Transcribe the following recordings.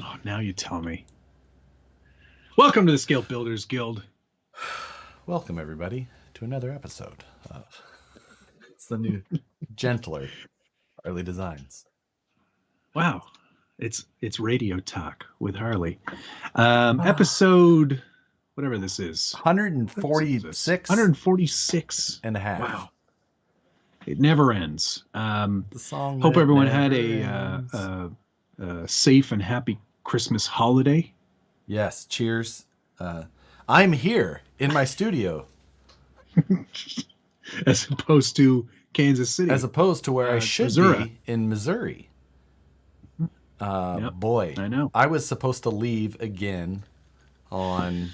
Oh, now you tell me. Welcome to the Scale Builders Guild. Welcome, everybody, to another episode of it's the new, gentler Harley Designs. Wow, it's radio talk with Harley. Episode, whatever this is, 146 146 and a half. Wow, it never ends. The song. Hope that everyone had never a safe and happy Christmas holiday. Yes, cheers. I'm here in my studio, as opposed to Kansas City, as opposed to where I should Missouri. be in Missouri. Yep, Boy, I know. I was supposed to leave again on.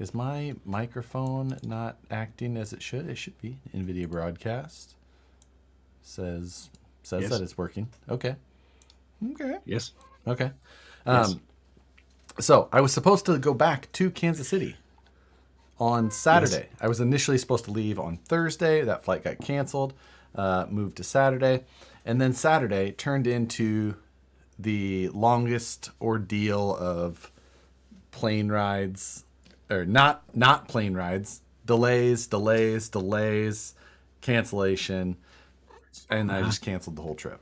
Is my microphone not acting as it should? It should be. NVIDIA broadcast says Yes. that it's working. Okay. Yes. Okay. Yes. So I was supposed to go back to Kansas City on Saturday. Yes. I was initially supposed to leave on Thursday. That flight got canceled, moved to Saturday. And then Saturday turned into the longest ordeal of plane rides, or not plane rides, delays, cancellation. And I just canceled the whole trip.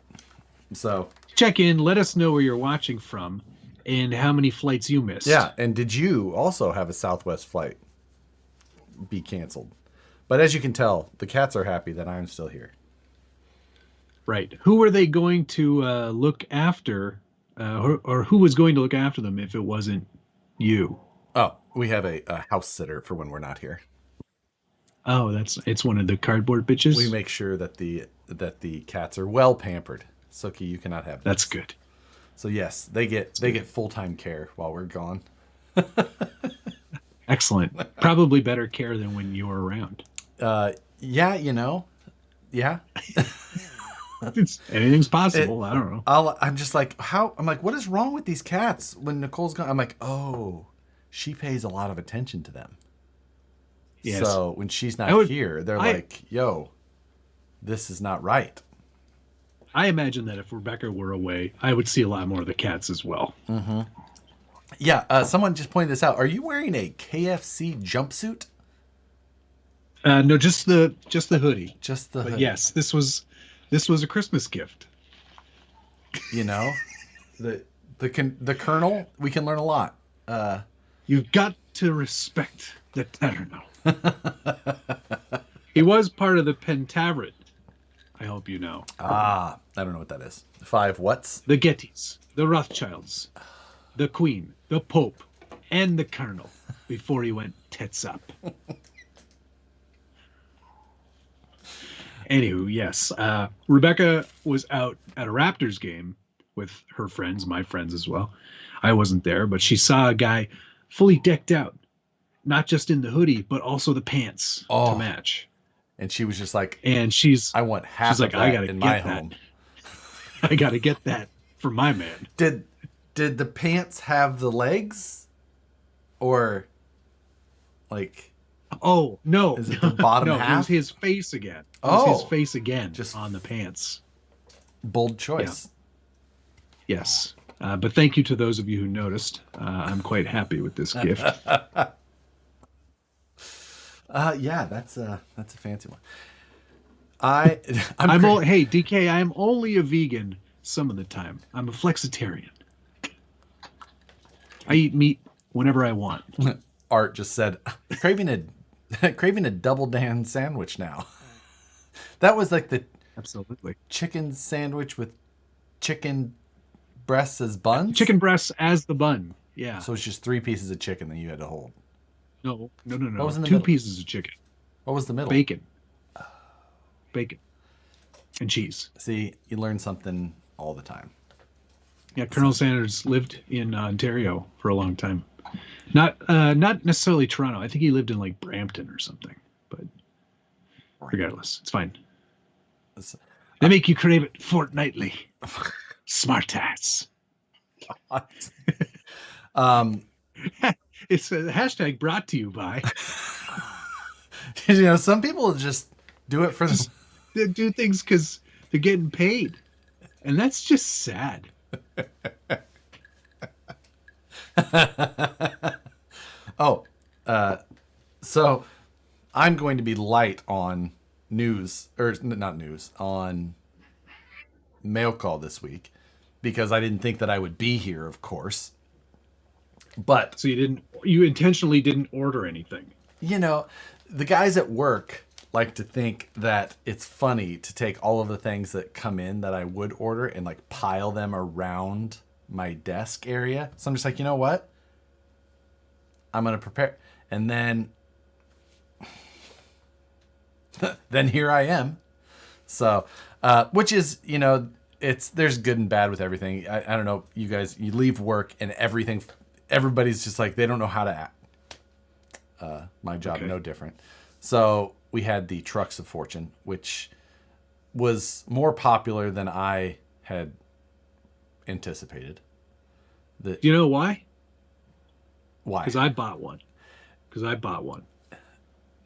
So Check in. Let us know where you're watching from and how many flights you missed. yeah, and did you also have a Southwest flight be canceled? But as you can tell, the cats are happy that I'm still here. Right. Who were they going to look after, or who was going to look after them if it wasn't you? Oh, we have a house sitter for when we're not here. Oh, it's one of the cardboard bitches. We make sure that the cats are well pampered. Sookie, you cannot have this. That's good. So yes, they get full-time care while we're gone. Excellent. Probably better care than when you're around. Yeah. Anything's possible. I don't know. I'm just like, how? I'm like, what is wrong with these cats? When Nicole's gone, I'm like, oh, she pays a lot of attention to them. Yes. So when she's not here, they're like, yo, this is not right. I imagine that if Rebecca were away, I would see a lot more of the cats as well. Mm-hmm. Yeah. Someone just pointed this out. Are you wearing a KFC jumpsuit? No, just the hoodie. Just the But hoodie. yes, this was a Christmas gift. You know, the Colonel. We can learn a lot. You've got to respect the Terno. He was part of the Pentaveret. I hope you know. I don't know what that is. 5 whats? The Gettys, the Rothschilds, the Queen, the Pope, and the Colonel before he went tits up. Anywho, yes. Rebecca was out at a Raptors game with her friends, my friends as well. I wasn't there, but she saw a guy fully decked out, not just in the hoodie, but also the pants to match. And she was just like, and I want half of that in my home. I gotta get that for my man. Did the pants have the legs? Or like, oh no, is it the bottom half? It was his face again. It was his face again, just on the pants. Bold choice. Yeah. Yes, but thank you to those of you who noticed. I'm quite happy with this gift. Yeah, that's a fancy one. Hey DK, I'm only a vegan some of the time. I'm a flexitarian. I eat meat whenever I want. Art just said, craving a double Dan sandwich now. That was like the absolutely chicken sandwich with chicken breasts as buns. Chicken breasts as the bun. Yeah. So it's just 3 pieces of chicken that you had to hold. No. What was in the 2 middle? pieces of chicken. What was the middle? Bacon. And cheese. See, you learn something all the time. Yeah, Colonel Sanders lived in Ontario for a long time. Not necessarily Toronto. I think he lived in like Brampton or something. But regardless, it's fine. They make you crave it fortnightly. Smart ass. It's a hashtag brought to you by. You know, some people just do it for they do things because they're getting paid, and that's just sad. Oh, so I'm going to be light on news, or not news, on mail call this week because I didn't think that I would be here, of course. But, So you intentionally didn't order anything. you know, the guys at work like to think that it's funny to take all of the things that come in that I would order and like pile them around my desk area. So I'm just like, you know what? I'm going to prepare. And then here I am. So, which is, there's good and bad with everything. I don't know, you guys, you leave work and everybody's just like, they don't know how to act. My job, okay. No different. So we had the Trucks of Fortune, which was more popular than I had anticipated. Do you know why? Why? Because I bought one.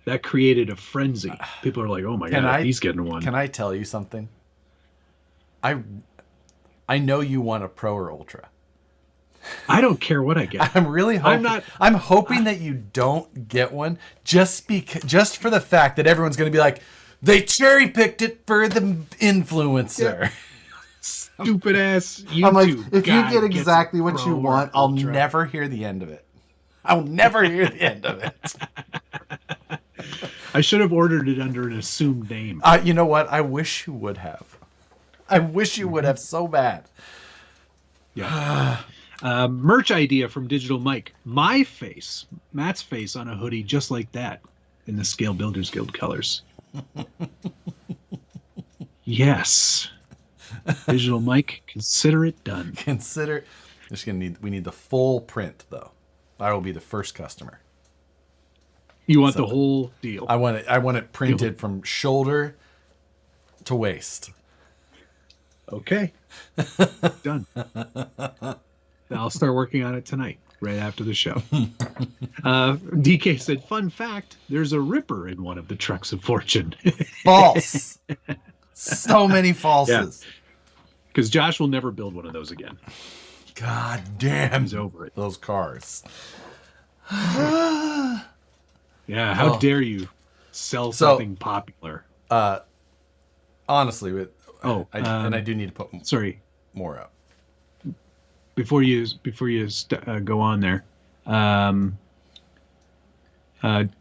That created a frenzy. People are like, "Oh my god, he's getting one." Can I tell you something? I know you want a Pro or Ultra. I don't care what I get. I'm really hoping. I'm hoping that you don't get one, just for the fact that everyone's going to be like, they cherry picked it for the influencer. Yeah. Stupid ass YouTube. I'm like, if you get exactly what you want, I'll never hear the end of it. I'll never hear the end of it. I should have ordered it under an assumed name. You know what? I wish you would have. I wish you would have so bad. Yeah. Merch idea from Digital Mike. My face, Matt's face on a hoodie just like that in the Scale Builders Guild colors. Yes. Digital Mike, consider it done. We need the full print though. I will be the first customer. You want the whole deal? I want it printed from shoulder to waist. Okay. Done. I'll start working on it tonight, right after the show. DK said, fun fact, there's a Ripper in one of the Trucks of Fortune. False. So many falses. Because Josh will never build one of those again. God damn. He's over it. Those cars. Yeah, how dare you sell something popular? Honestly, I do need to put more up. Before you go on there,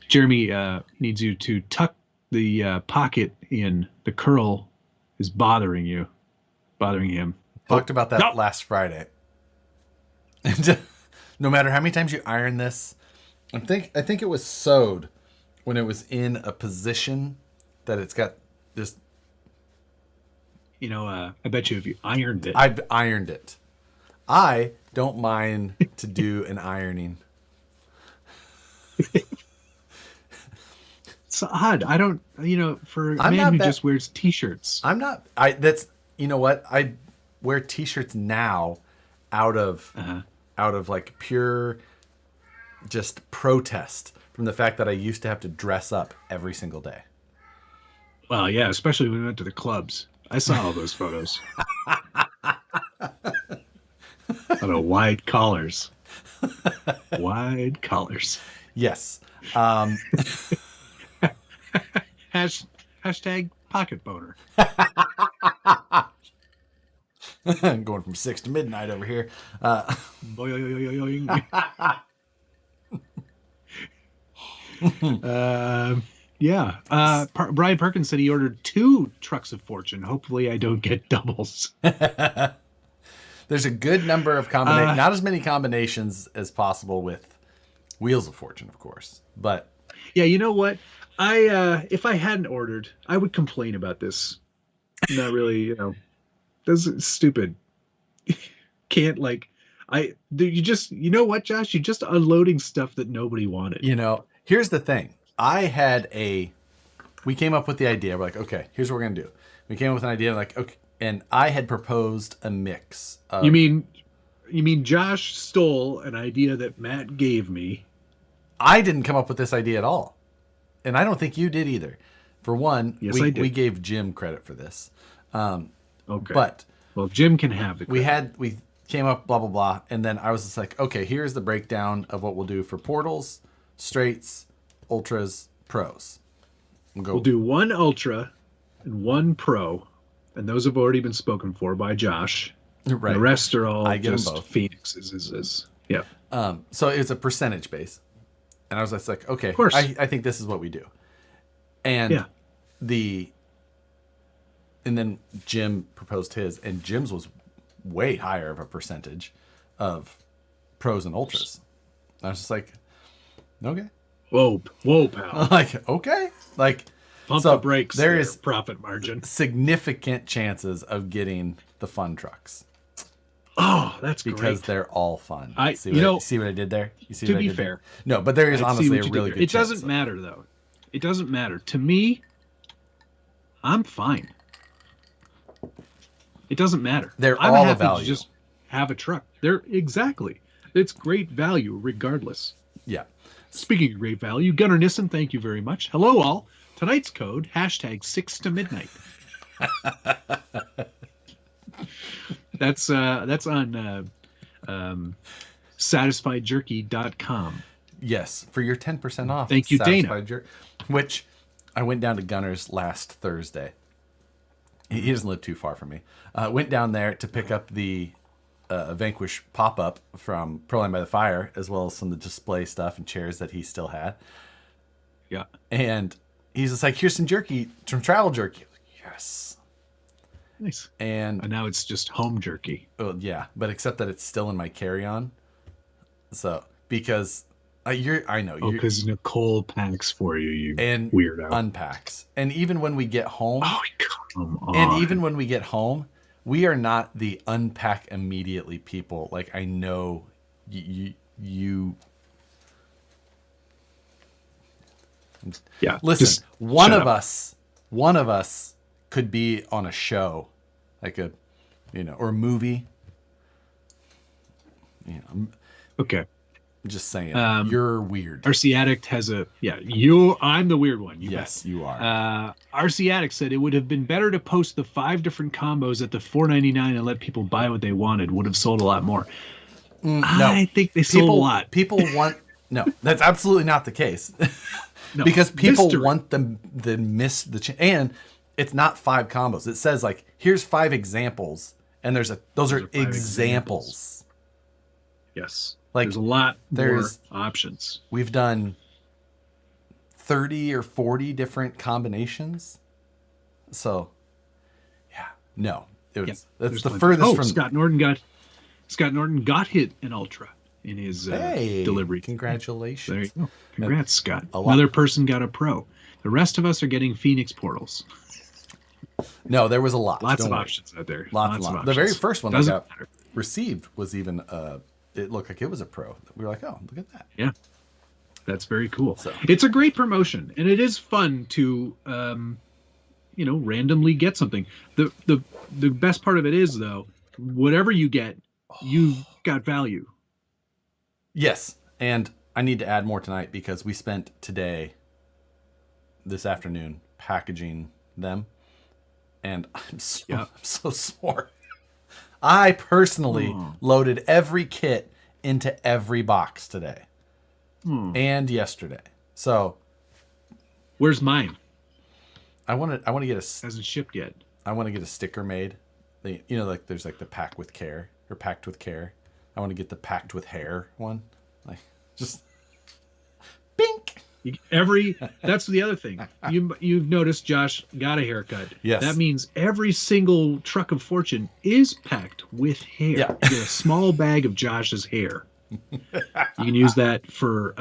Jeremy needs you to tuck the pocket in. The curl is bothering him. Talked about that last Friday. No matter how many times you iron this, I think it was sewed when it was in a position that it's got this. I bet you if you ironed it, I've ironed it. I don't mind to do an ironing. It's odd. I don't, for a man who just wears t-shirts. I'm not. You know what? I wear t-shirts now out of like pure just protest from the fact that I used to have to dress up every single day. Well, yeah, especially when we went to the clubs. I saw all those photos. On a wide collars. Wide collars. Yes. Hashtag pocket boner. Going from 6 to midnight over here. Yeah. Brian Perkins said he ordered 2 Trucks of Fortune. Hopefully I don't get doubles. There's a good number of combinations, not as many combinations as possible with Wheels of Fortune, of course. But yeah, you know what? If I hadn't ordered, I would complain about this. Not really, this is stupid. Can't you know what, Josh? You're just unloading stuff that nobody wanted. Here's the thing. We came up with the idea. We're like, okay, here's what we're going to do. We came up with an idea like, okay, and I had proposed a mix of... You mean Josh stole an idea that Matt gave me? I didn't come up with this idea at all. And I don't think you did either. For one, I did. We gave Jim credit for this. Okay. But Jim can have the credit. We came up, blah, blah, blah. And then I was just like, okay, here's the breakdown of what we'll do for portals, straights, ultras, pros. We'll do one ultra and one pro, and those have already been spoken for by Josh. Right. The rest are all I get 'em just both. Phoenixes. Yeah. So it's a percentage base. And I was just like, okay, Of course. I think this is what we do. And Yeah. and then Jim proposed his, and Jim's was way higher of a percentage of pros and ultras. I was just like, okay. Whoa, pal. Like, okay. Like, Pump so the brakes. there There is profit margin. significant chances of getting the fun trucks Oh, that's because great. they're all fun. I- see you know, see what I did there? You see to what I be did there? fair, No, but there is I see honestly what a you did really there. good It doesn't chance. matter, though. It doesn't matter. To me, I'm fine. It doesn't matter. They're I'm all a happy value. to just have a truck. They're exactly. It's great value regardless. Yeah. Speaking of great value, Gunnar Nissen, thank you very much. Hello, all. Tonight's code, #6 to midnight. That's on satisfiedjerky.com. Yes, for your 10% off. Thank you, Dana. Satisfied Jerk, which I went down to Gunner's last Thursday. He doesn't live too far from me. Went down there to pick up the Vanquish pop-up from Proline by the Fire, as well as some of the display stuff and chairs that he still had. Yeah. And he's just like, here's some jerky, some travel jerky. I was like, yes. Nice. And And now it's just home jerky. well, yeah, but except that it's still in my carry-on. So, because I know Oh, you're, because Nicole packs for you, you and weirdo. unpacks. And even when we get home, Oh, come on. and even when we get home, we are not the unpack immediately people. Like, I know you yeah, listen, just one shut of up. us could be on a show, like a, or a movie. I'm Okay. just saying, you're weird. RC Addict has I'm the weird one. You Yes, you are. RC Addict said it would have been better to post the 5 different combos at the $4.99 and let people buy what they wanted. Would have sold a lot more. I think they sold a lot. People want no. That's absolutely not the case. No, Because people mystery. want and it's not 5 combos. It says like, here's 5 examples, and those are 5 examples. Yes. Like, there's a lot there's- more options. We've done 30 or 40 different combinations. So, yeah, no, it was Yeah, that's there's the plenty. furthest from. Scott Norton got hit an ultra in his Hey, delivery. congratulations! There you go. Congrats, Scott. a lot. Another person got a pro. The rest of us are getting Phoenix portals. No, there was a lot. Lots Don't of worry. options out there. Lots of of options. The very first one Doesn't I got matter. received was even it looked like it was a pro. We were like, oh, look at that. Yeah, that's very cool. So- It's a great promotion, and it is fun to randomly get something. The best part of it is, though, whatever you get, you've got value. Yes, and I need to add more tonight because we spent this afternoon, packaging them, and I'm so sore. I personally loaded every kit into every box today and yesterday. So Where's mine? I want to get Hasn't shipped yet. I want to get a sticker made. Like there's like the pack with care or packed with care. I want to get the packed with hair one. Like, just bink. That's the other thing. You've noticed Josh got a haircut. Yes. That means every single truck of fortune is packed with hair. Yeah. You get a small bag of Josh's hair. You can use that for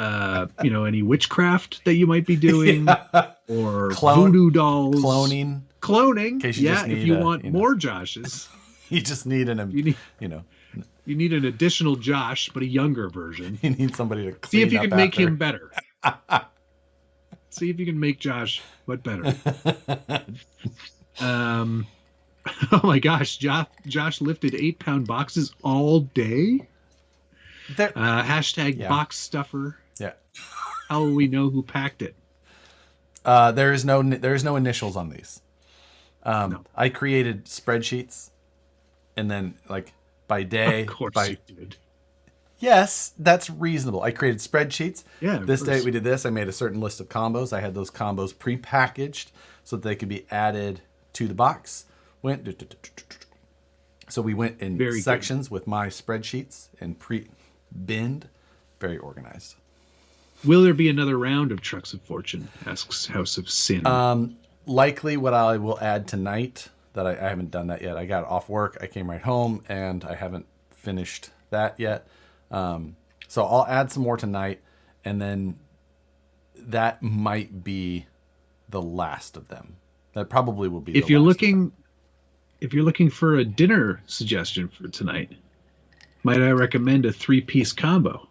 any witchcraft that you might be doing, or voodoo dolls, cloning. case you just if need you want more Joshes, You just need you need an additional Josh, but a younger version. you need somebody to clean See if you up can make after. him better. See if you can make Josh what better. Oh my gosh, Josh lifted 8-pound boxes all day. Hashtag box stuffer. Yeah. How will we know who packed it? There is no initials on these. No. I created spreadsheets, and then like by day. Of course by you did. Yes, that's reasonable. I created spreadsheets. Yeah, of This day course. we did this. I made a certain list of combos. I had those combos pre-packaged so that they could be added to the box. So we went in Very good. sections with my spreadsheets and pre-binned. Very organized. Will there be another round of Trucks of Fortune? Asks House of Sin. Likely what I will add tonight, that I haven't done that yet. I got off work. I came right home and I haven't finished that yet. So I'll add some more tonight, and then that might be the last of them. That probably will be. If you're looking for a dinner suggestion for tonight, might I recommend a 3-piece combo?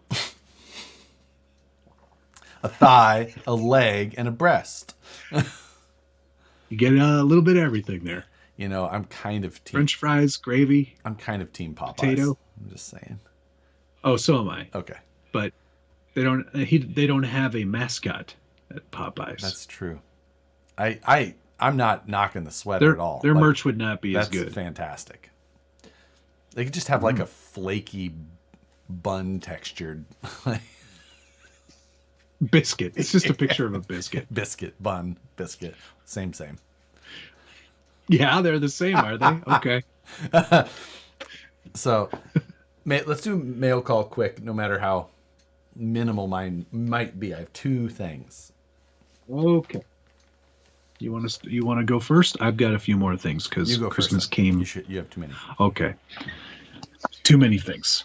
A thigh, a leg, and a breast. You get a little bit of everything there. You know, I'm kind of team. French fries, gravy. I'm kind of team Popeyes. Potato. I'm just saying. Oh, so am I. Okay, But they don't have a mascot at Popeyes. that's true. I'm not knocking the sweater at all. Their Like, merch would not be as that's good. fantastic. They could just have like a flaky bun textured Biscuit. It's just a picture of a biscuit. biscuit bun. Same. Yeah, they're the same, are they? Okay. So let's do mail call quick, no matter how minimal mine might be. I have 2 things. Okay. You want to go first? I've got a few more things because You go Christmas first. came. You have too many. Okay. Too many things.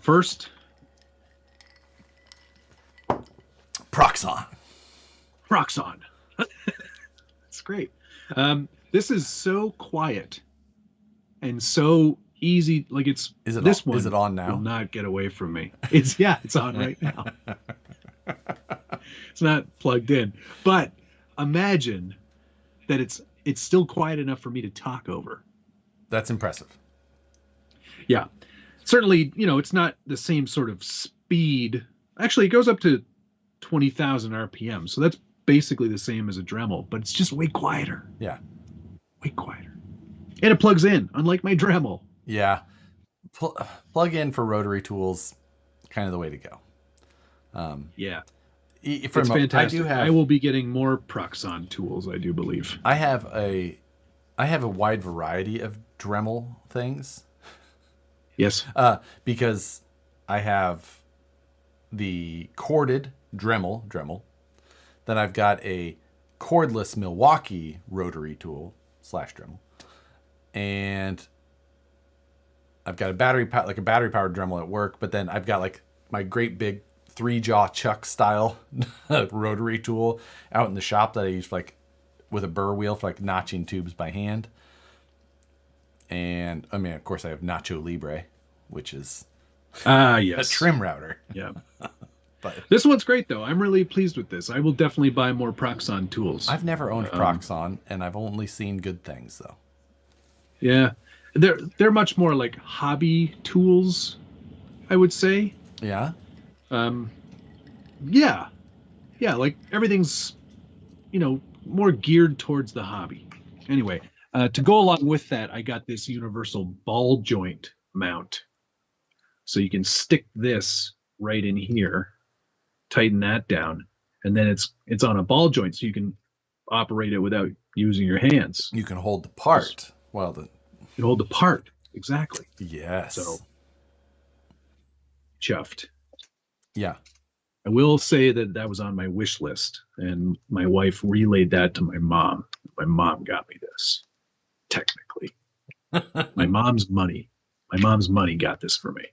First, Proxon. Proxon. It's great. This is so quiet and so easy. Like it's Is it this on, one is it on now? will not get away from me. It's on right now. It's not plugged in, but imagine that it's still quiet enough for me to talk over. That's impressive. Yeah, certainly. It's not the same sort of speed. Actually, it goes up to 20,000 RPM, so that's basically the same as a Dremel, but it's just way quieter. Yeah. Way quieter. And it plugs in, unlike my Dremel. Yeah. Plug in for rotary tools, kind of the way to go. Yeah. It's fantastic. I will be getting more Proxon tools, I do believe. I have a wide variety of Dremel things. Yes. Because I have the corded Dremel. Then I've got a cordless Milwaukee rotary tool / Dremel. And I've got a battery powered Dremel at work, but then I've got like my great big 3-jaw chuck style rotary tool out in the shop that I use like with a burr wheel for like notching tubes by hand. And I mean, of course, I have Nacho Libre, which is yes. a trim router. Yeah. But this one's great though. I'm really pleased with this. I will definitely buy more Proxon tools. I've never owned Proxon, and I've only seen good things though. Yeah. They're much more like hobby tools, I would say. Yeah. Yeah, like everything's more geared towards the hobby. Anyway, to go along with that, I got this universal ball joint mount, so you can stick this right in here, tighten that down, and then it's on a ball joint, so you can operate it without using your hands. You can hold the part. Well, you can hold the part, exactly. Yes. So chuffed. Yeah. I will say that was on my wish list, and my wife relayed that to my mom. My mom got me this. Technically, my mom's money got this for me.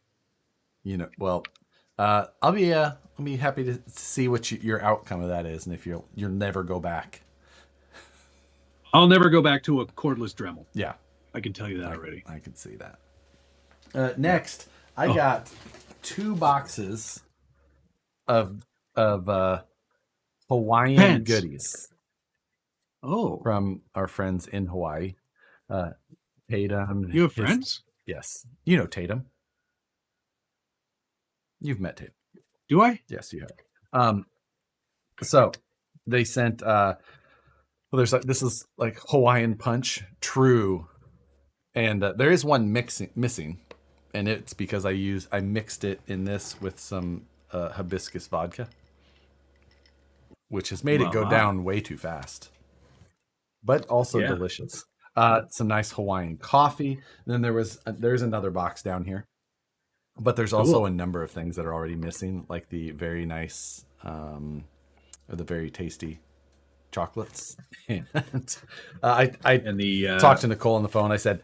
Well, I'll be happy to see what your outcome of that is, and if you'll never go back. I'll never go back to a cordless Dremel. Yeah, I can tell you that already. I can see that. Next, I got 2 boxes of Hawaiian Pants. goodies. Oh, From our friends in Hawaii. Tatum. You have friends? Yes. You know Tatum. You've met Tatum. Do I? Yes, you have. So they sent this is like Hawaiian Punch True, and there is one missing, And it's because I mixed it in this with some hibiscus vodka, which has made it go down way too fast, but also delicious. Some nice Hawaiian coffee. And then there's another box down here, but there's also a number of things that are already missing, like the very nice or the very tasty chocolates. And I talked to Nicole on the phone. I said,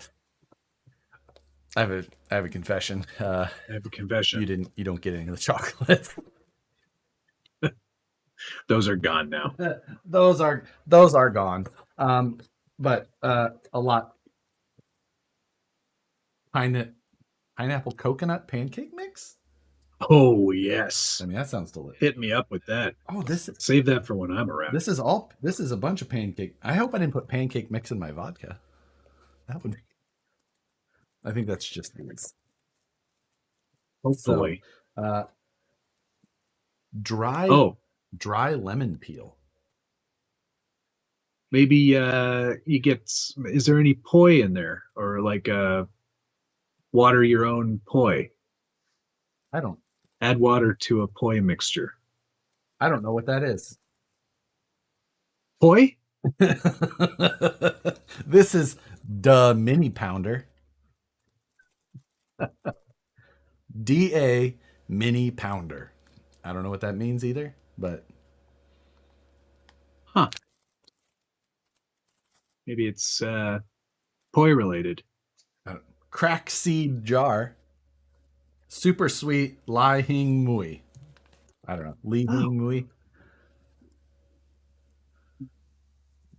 I have a confession. I have a confession. You don't get any of the chocolate. Those are gone now. those are gone. But a lot. Pineapple coconut pancake mix. Oh yes. I mean, that sounds delicious. Hit me up with that. Oh, save that for when I'm around. This is a bunch of pancake. I hope I didn't put pancake mix in my vodka. That would. I think that's just these. Hopefully. So, dry lemon peel. Maybe you get. Is there any poi in there, or like water your own poi? I don't. Add water to a poi mixture. I don't know what that is. Poi? This is the mini pounder. DA mini pounder. I don't know what that means either, but maybe it's poi related. Crack seed jar. Super sweet Lai Hing Mui. I don't know. Li Hing Mui.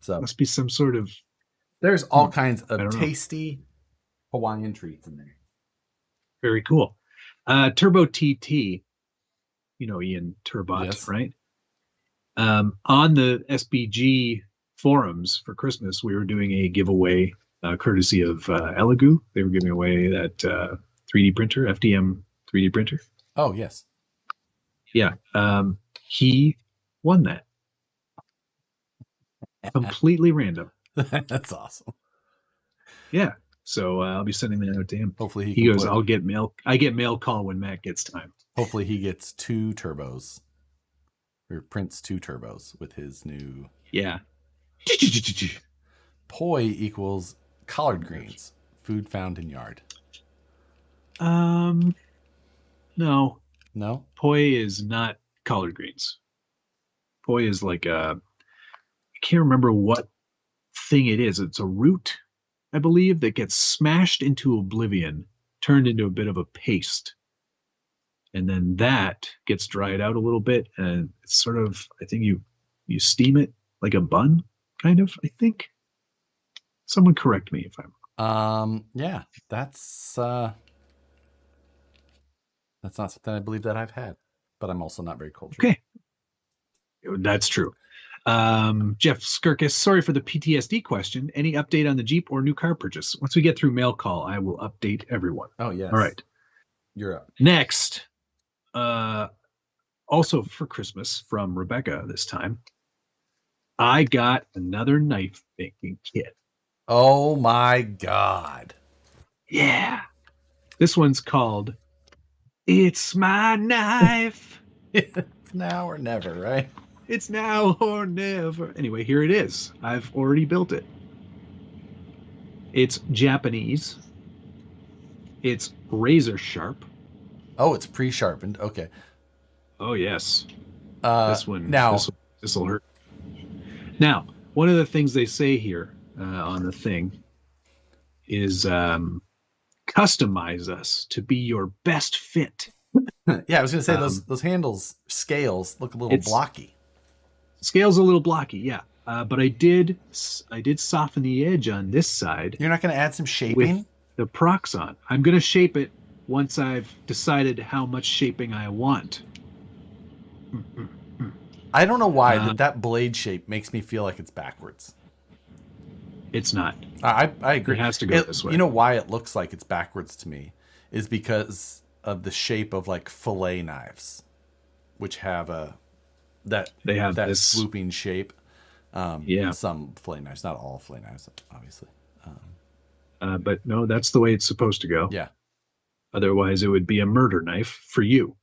So must be some sort of. There's all kinds of tasty Hawaiian treats in there. Very cool. Turbo TT, Ian Turbot, yes. Right? On the SBG forums for Christmas, we were doing a giveaway courtesy of Elegoo. They were giving away that 3D printer, FDM 3D printer. Oh, yes. Yeah. He won that. Completely random. That's awesome. Yeah. So I'll be sending that out to him. Hopefully he goes, I'll get mail. I get mail call when Matt gets time. Hopefully he gets 2 turbos. Or prints 2 turbos with his new. Yeah. Poi equals collard greens. Food found in yard. No. No? Poi is not collard greens. Poi is like I can't remember what thing it is. It's a root, I believe, that gets smashed into oblivion, turned into a bit of a paste. And then that gets dried out a little bit, and it's sort of, I think you steam it like a bun, kind of, I think. Someone correct me if I'm yeah, that's not something I believe that I've had, but I'm also not very cultured. Okay. That's true. Jeff Skirkis, sorry for the PTSD question. Any update on the Jeep or new car purchase? Once we get through mail call, I will update everyone. Oh, yes. All right. You're up. Next, also for Christmas from Rebecca this time, I got another knife making kit. Oh my God. Yeah. This one's called It's My Knife. It's now or never, right? It's now or never. Anyway, here it is. I've already built it. It's Japanese. It's razor sharp. Oh, it's pre-sharpened. Okay. Oh, yes. This one. Now. This will hurt. Now, one of the things they say here on the thing is customize us to be your best fit. Yeah, I was going to say those handles scales look a little blocky. Scale's a little blocky, yeah. But I did soften the edge on this side. You're not going to add some shaping? With the Proxon. I'm going to shape it once I've decided how much shaping I want. I don't know why that blade shape makes me feel like it's backwards. It's not. I agree. It has to go this way. You know why it looks like it's backwards to me is because of the shape of like fillet knives, which have that swooping shape. Yeah. Some fillet knives, not all fillet knives, obviously. But no, that's the way it's supposed to go. Yeah. Otherwise, it would be a murder knife for you.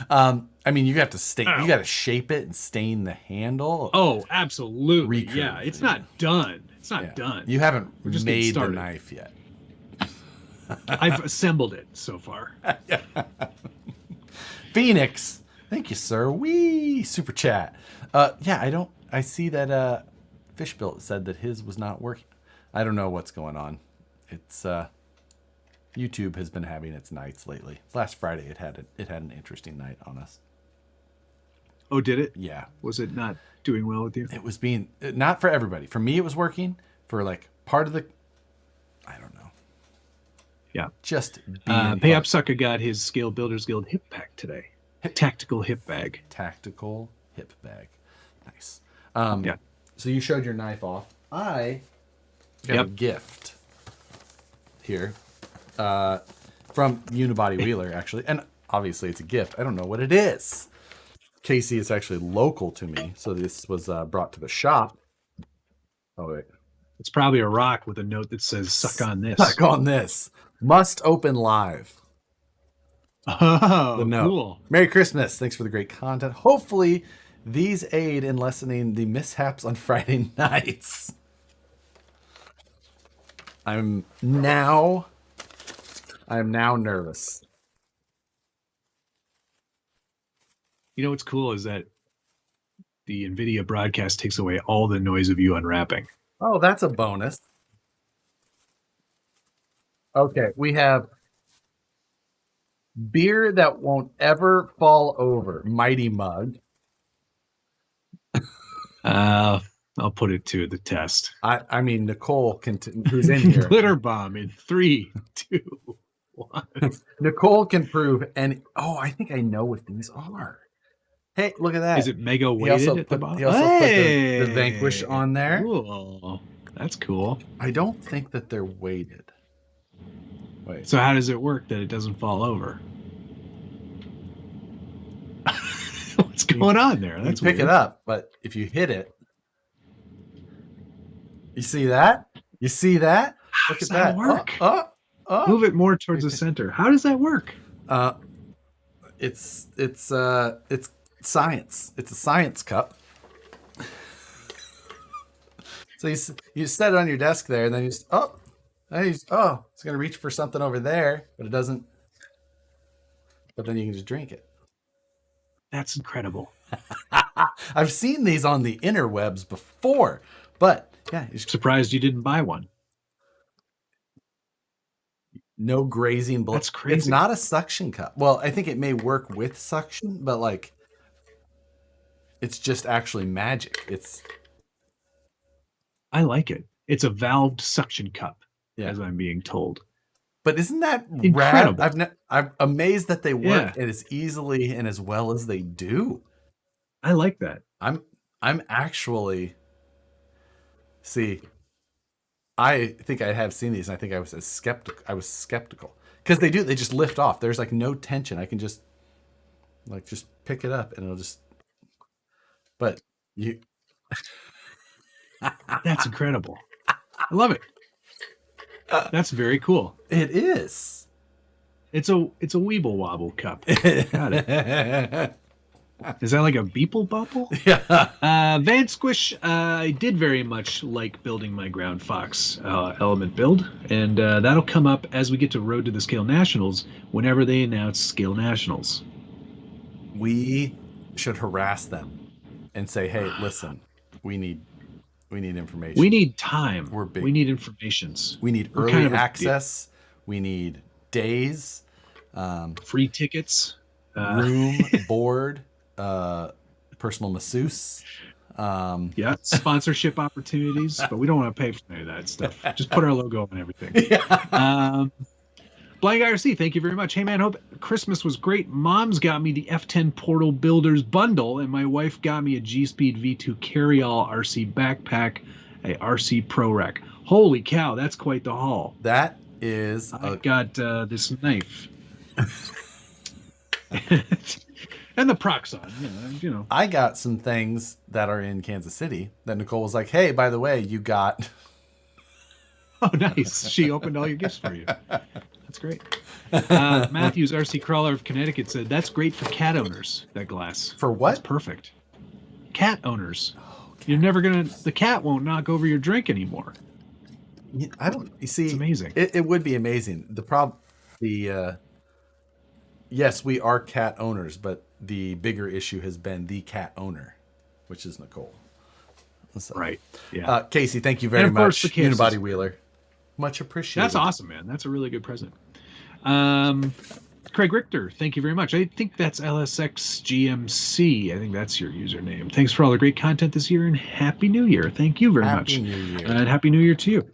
I mean, you have to stain. Ow. You got to shape it and stain the handle. Oh, absolutely. Recurve, Yeah, it's yeah. not done. It's not Yeah. done. You haven't We're just getting made the started. knife yet. I've assembled it so far. Phoenix, thank you, sir. Wee super chat. Yeah, I see that Fishbuilt said that his was not working. I don't know what's going on. It's YouTube has been having its nights lately. Last Friday it had an interesting night on us. Oh, did it? Yeah. Was it not doing well with you? It was being not for everybody. For me it was working. For like part of the I don't know. Yeah. Just being Pay Up Sucker got his Scale Builders Guild hip pack today. Tactical hip bag. Tactical hip bag. Nice. Yeah. So you showed your knife off. I got a gift here from Unibody Wheeler, actually. And obviously it's a gift. I don't know what it is. Casey is actually local to me. So this was brought to the shop. Oh, wait. It's probably a rock with a note that says, suck on this. Suck on this. Must open live. Oh, note. cool. Merry Christmas. Thanks for the great content. Hopefully these aid in lessening the mishaps on Friday nights. I'm now nervous. You know what's cool is that the NVIDIA broadcast takes away all the noise of you unwrapping. Oh, that's a bonus. Okay, we have beer that won't ever fall over. Mighty Mug. I'll put it to the test. I mean, Nicole who's in here. Glitter bomb in 3, 2, 1. Nicole can prove any. Oh, I think I know what these are. Hey, look at that. Is it mega weighted at the bottom? He also put the Vanquish on there. Cool. That's cool. I don't think that they're weighted. Wait. So how does it work that it doesn't fall over? What's going on there? That's you pick weird. it up, but if you hit it, you see that? You see that? Look Look at that. Work? Move it more towards the center. How does that work? It's science. It's a science cup. So you set it on your desk there, and then you just it's gonna reach for something over there, but it doesn't. But then you can just drink it. That's incredible. I've seen these on the interwebs before, but yeah, Surprised you didn't buy one. No grazing blood. That's crazy. It's not a suction cup. Well, I think it may work with suction, but like, it's just actually magic. I like it. It's a valved suction cup, Yeah. as I'm being told. But isn't that Incredible. rad? I'm amazed that they work as easily and as well as they do. I like that. I'm actually. See, I think I have seen these, and I think I was skeptical because they just lift off. There's like no tension. I can just pick it up and it'll just. But you. That's incredible. I love it. That's very cool. It is. It's a Weeble Wobble cup. Got it. Is that like a Beeple Bopple? Yeah. Van Squish, I did very much like building my Ground Fox element build, and that'll come up as we get to Road to the Scale Nationals whenever they announce Scale Nationals. We should harass them and say, "Hey, listen, we need information. We need time. We're big. We need informations. We need We're early kind of access. We need days, free tickets, room, board, personal masseuse. Yeah, sponsorship opportunities, but we don't want to pay for any of that stuff. Just put our logo on everything. Yeah. Blind IRC, thank you very much. Hey man, hope Christmas was great. Mom's got me the F10 Portal Builders bundle, and my wife got me a G-Speed V2 Carryall RC backpack, a RC Pro Rack. Holy cow, that's quite the haul. That is. I got this knife. And the Proxon, you know. I got some things that are in Kansas City that Nicole was like, "Hey, by the way, you got Oh, nice. She opened all your gifts for you. That's great. Matthews, RC Crawler of Connecticut, said, that's great for cat owners, that glass. For what? That's perfect. Cat owners. You're never going to, the cat won't knock over your drink anymore. I don't, you see, it's amazing. It would be amazing. Yes, we are cat owners, but the bigger issue has been the cat owner, which is Nicole. So, right. Yeah. Casey, thank you very much. Unibody Wheeler. Much appreciated. That's awesome, man. That's a really good present. Craig Richter, thank you very much. I think that's LSX GMC. I think that's your username. Thanks for all the great content this year, and Happy New Year. Thank you very much. Happy New Year. And Happy New Year to you.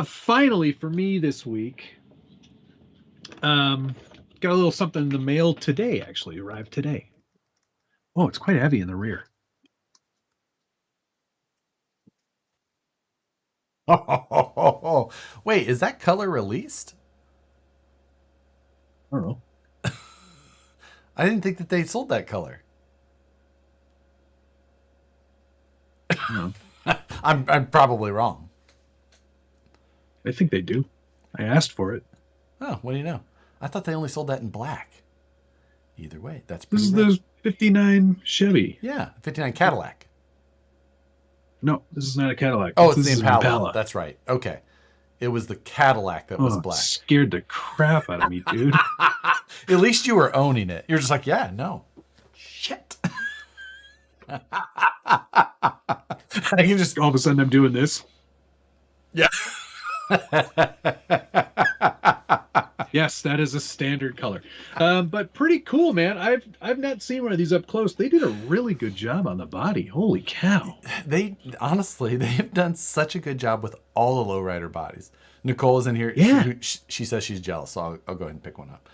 Finally, for me this week, got a little something in the mail today, actually. Arrived today. Oh, it's quite heavy in the rear. Oh, wait, is that color released? I don't know. I didn't think that they sold that color. I'm probably wrong. I think they do. I asked for it. Oh, what do you know? I thought they only sold that in black. Either way, that's pretty This is the 59 Chevy. Yeah, 59 Cadillac. No, this is not a Cadillac. Oh, it's this the Impala. That's right. Okay. It was the Cadillac that was black. Scared the crap out of me, dude. At least you were owning it. You're just like, yeah, no. Shit. I can just, all of a sudden I'm doing this. Yeah. Yes, that is a standard color. But pretty cool, man. I've not seen one of these up close. They did a really good job on the body. Holy cow. They have done such a good job with all the lowrider bodies. Nicole is in here. Yeah. She says she's jealous, so I'll go ahead and pick one up.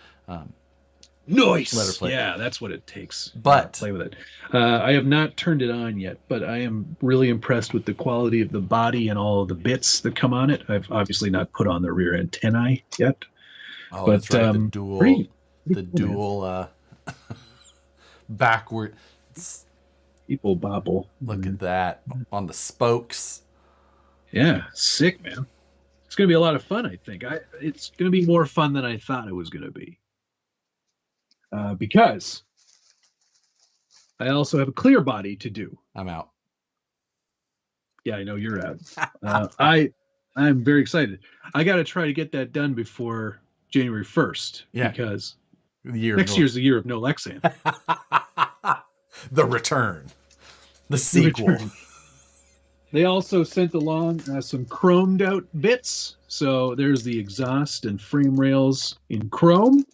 Nice. Let her play. Yeah, that's what it takes. But play with it. I have not turned it on yet, but I am really impressed with the quality of the body and all of the bits that come on it. I've obviously not put on the rear antennae yet. Oh, but, that's right. The dual backward. People bobble. Look at that on the spokes. Yeah, sick, man. It's going to be a lot of fun, I think. It's going to be more fun than I thought it was going to be. Because I also have a clear body to do. I'm out. Yeah, I know you're out. I'm very excited. I got to try to get that done before January 1st. Yeah. Because next year's the year of no Lexan. The return. The sequel. They also sent along some chromed out bits. So there's the exhaust and frame rails in chrome.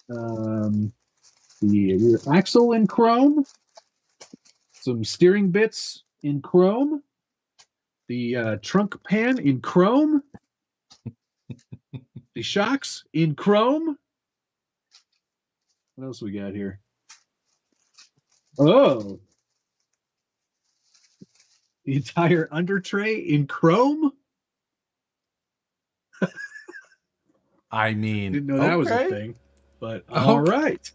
The rear axle in chrome. Some steering bits in chrome. The trunk pan in chrome. The shocks in chrome. What else we got here? Oh. The entire under tray in chrome. I mean, didn't know that was a thing, but all right.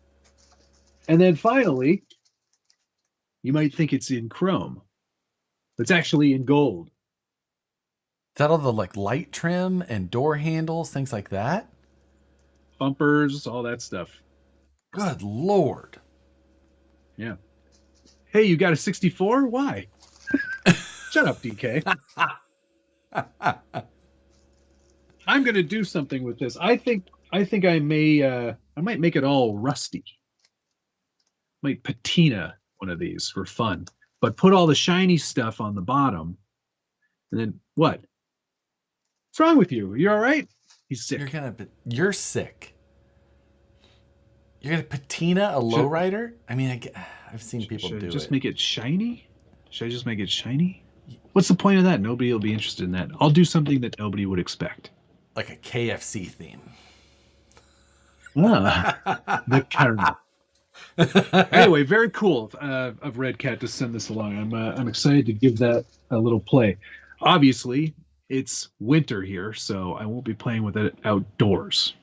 And then finally, you might think it's in chrome. It's actually in gold. Is that all the light trim and door handles, things like that? Bumpers, all that stuff. Good Lord. Yeah. Hey, you got a 64? Why? Shut up, DK. I'm going to do something with this. I think I might make it all rusty. Might patina one of these for fun, but put all the shiny stuff on the bottom. And then what? What's wrong with you? You all right? He's sick. You're sick. You're going to patina a lowrider? I mean, I've seen people do it. Should I just make it shiny? Should I just make it shiny? What's the point of that? Nobody will be interested in that. I'll do something that nobody would expect. Like a KFC theme. The caramel. Anyway, very cool of Red Cat to send this along. I'm excited to give that a little play. Obviously, it's winter here, so I won't be playing with it outdoors.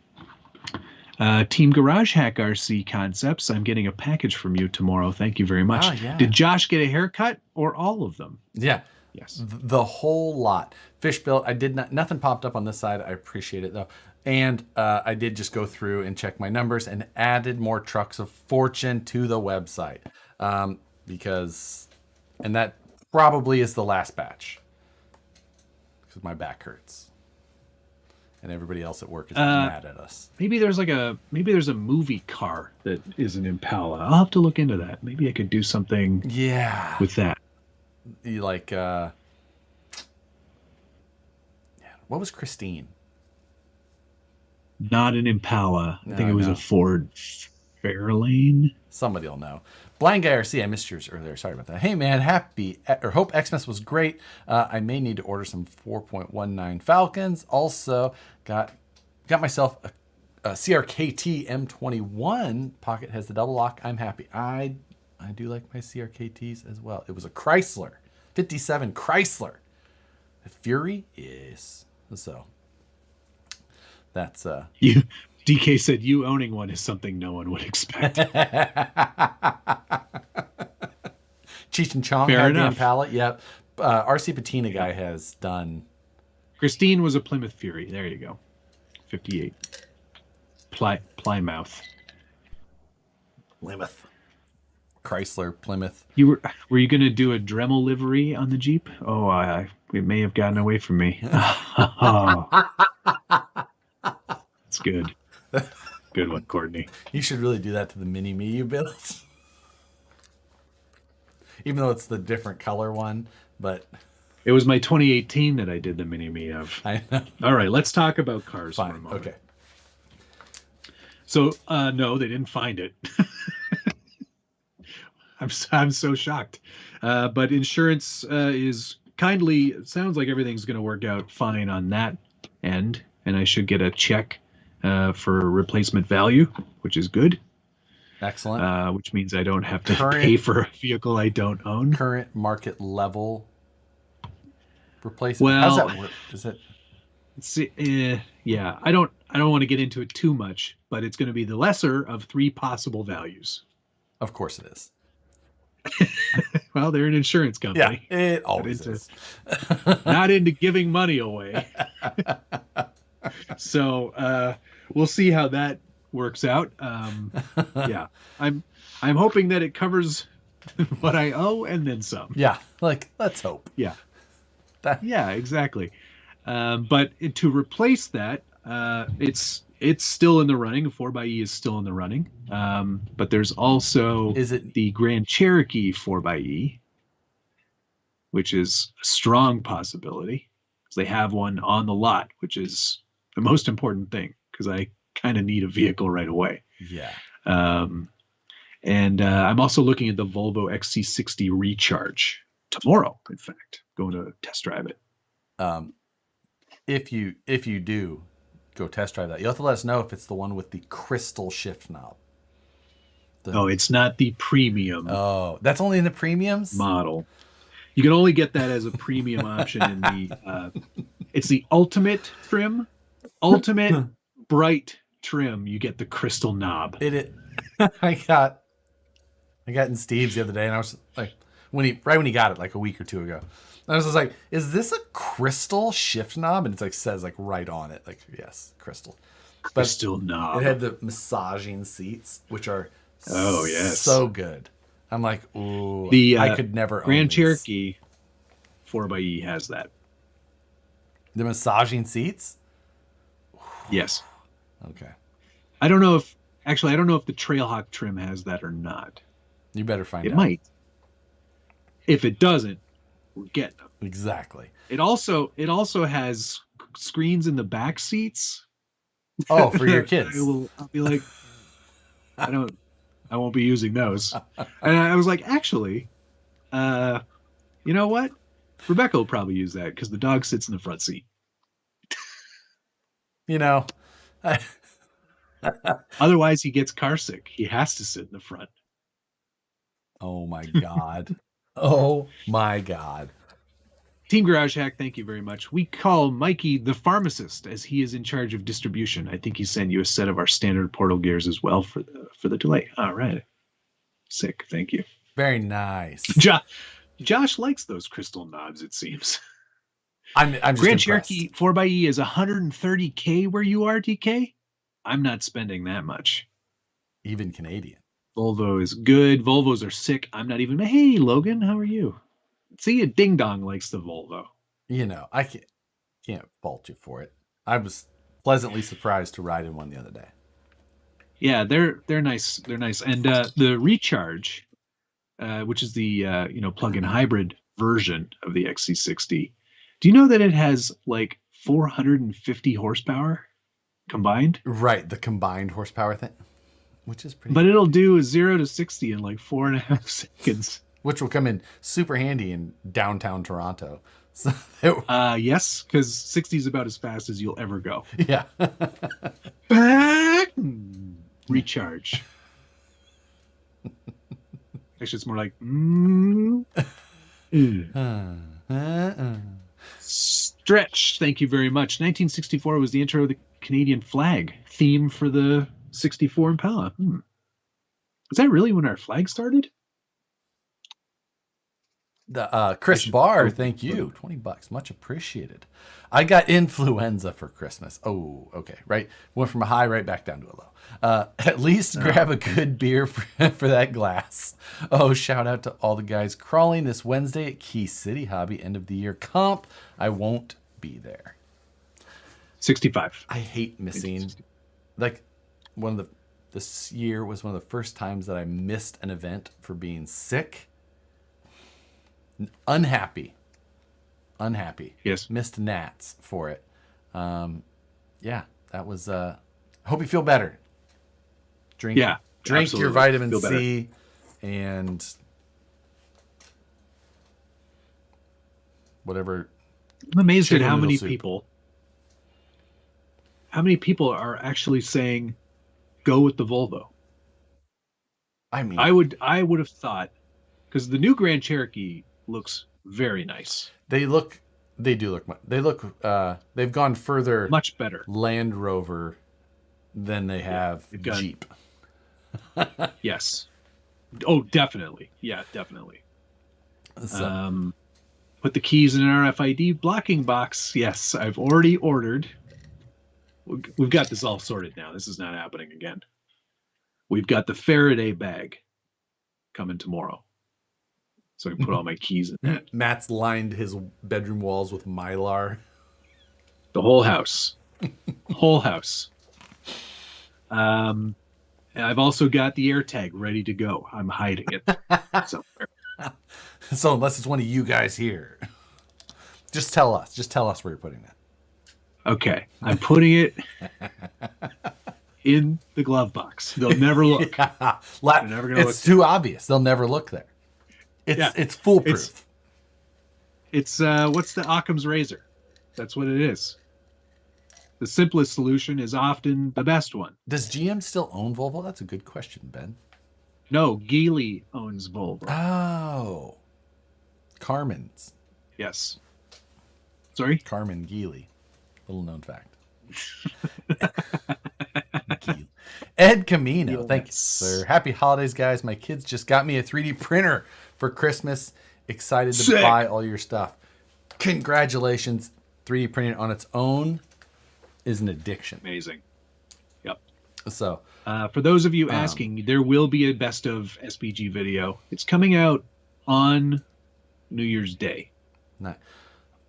Team Garage Hack RC Concepts, I'm getting a package from you tomorrow. Thank you very much. Yeah. Did Josh get a haircut or all of them? Yeah. Yes. The whole lot. Fish built. I did not. Nothing popped up on this side. I appreciate it though. And I did just go through and check my numbers and added more trucks of fortune to the website because, and that probably is the last batch because my back hurts. And everybody else at work is mad at us. Maybe there's a movie car that is an Impala. I'll have to look into that. Maybe I could do something with that. You like what was Christine? Not an Impala. I think it was a Ford Fairlane. Somebody will know. Blind Guy RC, I missed yours earlier. Sorry about that. Hey man, hope Xmas was great. I may need to order some 4.19 Falcons. Also, got myself a CRKT M21. Pocket has the double lock. I'm happy. I do like my CRKTs as well. It was a Chrysler, 57 Chrysler. The Fury is so. That's you. DK said you owning one is something no one would expect. Cheech and Chong Fair had enough. the Impala. Yep. RC Patina guy has done. Christine was a Plymouth Fury. There you go. 58. Plymouth. Plymouth. Chrysler, Plymouth. Were you going to do a Dremel livery on the Jeep? Oh, it may have gotten away from me. It's good. Good one, Courtney. You should really do that to the Mini Me you built. Even though it's the different color one, but it was my 2018 that I did the Mini Me of. I know. All right, let's talk about cars for a moment. Okay. So, no, they didn't find it. I'm so shocked. But insurance sounds like everything's going to work out fine on that end, and I should get a check for replacement value, which is good. Excellent. Which means I don't have to pay for a vehicle I don't own. Current market level replacement. Well, how's that work? Is it? Yeah, I don't want to get into it too much, but it's going to be the lesser of 3 possible values. Of course it is. Well, they're an insurance company. Yeah, it always is. Not into giving money away. So we'll see how that works out. Yeah, I'm hoping that it covers what I owe and then some. Yeah, let's hope. Yeah, yeah, exactly. But to replace that, it's still in the running. 4xe is still in the running. But there's also the Grand Cherokee 4xe, which is a strong possibility because they have one on the lot, which is the most important thing because I kind of need a vehicle right away. Yeah. And I'm also looking at the Volvo XC60 Recharge tomorrow. In fact, going to test drive it. If you do go test drive that, you'll have to let us know if it's the one with the crystal shift knob. No, it's not the premium. Oh, that's only in the premiums model. You can only get that as a premium option in the. It's the ultimate trim, ultimate bright trim. You get the crystal knob. I got in Steve's the other day, and I was like, when he got it like a week or two ago. I was just like, is this a crystal shift knob? And it's says right on it. Yes, crystal. Crystal knob. It had the massaging seats, which are yes, so good. I'm like, ooh, I could never own Grand these. Cherokee 4xe has that. The massaging seats? Yes. Okay. I don't know if the Trailhawk trim has that or not. You better find out. It might. If it doesn't, we're getting them. Exactly. It also has screens in the back seats. Oh, for your kids. I'll be like, I won't be using those. And I was like, actually, you know what? Rebecca will probably use that because the dog sits in the front seat. Otherwise he gets car sick. He has to sit in the front. Oh my God. Oh my God. Team Garage Hack, thank you very much. We call Mikey the pharmacist as he is in charge of distribution. I think he sent you a set of our standard portal gears as well for the delay. All right. Sick. Thank you. Very nice. Josh likes those crystal knobs, it seems. I'm just Grand impressed. Cherokee 4xe is 130K where you are, DK. I'm not spending that much. Even Canadian. Volvo is good. Volvos are sick. I'm not even. Hey, Logan, how are you? See, a ding dong likes the Volvo. I can't fault you for it. I was pleasantly surprised to ride in one the other day. Yeah, they're nice. They're nice. And the Recharge, which is the plug-in hybrid version of the XC60. Do you know that it has like 450 horsepower combined? Right, the combined horsepower thing, which is pretty. But it'll do a 0 to 60 in like 4.5 seconds. Which will come in super handy in downtown Toronto. So yes, because 60 is about as fast as you'll ever go. yeah. Back recharge. Actually, it's more like stretch. Thank you very much. 1964 was the intro of the Canadian flag theme for the 64 Impala. Is that really when our flag started? The Chris Barr, thank you. $20, much appreciated. I got influenza for Christmas. Oh, okay, right. Went from a high right back down to a low. At least grab a good beer for that glass. Oh, shout out to all the guys crawling this Wednesday at Key City Hobby end of the year comp. I won't be there. 65. I hate missing. Like this year was one of the first times that I missed an event for being sick. Unhappy. Yes. Missed gnats for it. Yeah, that was. Hope you feel better. Drink your absolutely. vitamin C, and whatever. I'm amazed at how many soup. people. How many people are actually saying, "Go with the Volvo"? I mean, I would have thought, because the new Grand Cherokee looks very nice. They do look. They've gone further, much better Land Rover than they have Jeep. Yes. Oh, definitely. Yeah, definitely. So. Put the keys in an RFID blocking box. Yes, I've already ordered. We've got this all sorted now. This is not happening again. We've got the Faraday bag coming tomorrow. So I can put all my keys in that. Matt's lined his bedroom walls with Mylar. The whole house. Whole house. And I've also got the AirTag ready to go. I'm hiding it somewhere. So unless it's one of you guys here, just tell us. Just tell us where you're putting it. Okay. I'm putting it in the glove box. They'll never look. Yeah. They're never gonna it's too obvious. They'll never look there. It's foolproof. It's what's the Occam's razor? That's what it is. The simplest solution is often the best one. Does GM still own Volvo? That's a good question, Ben. No, Geely owns Volvo. Oh. Carmen's. Yes. Sorry? Carmen Geely. Little known fact. Ed Camino. Yes. Thank you, sir. Happy holidays, guys. My kids just got me a 3D printer for Christmas. Excited to buy all your stuff. Congratulations. 3D printing on its own is an addiction. Amazing. Yep. So, for those of you asking, there will be a best of SBG video. It's coming out on New Year's Day.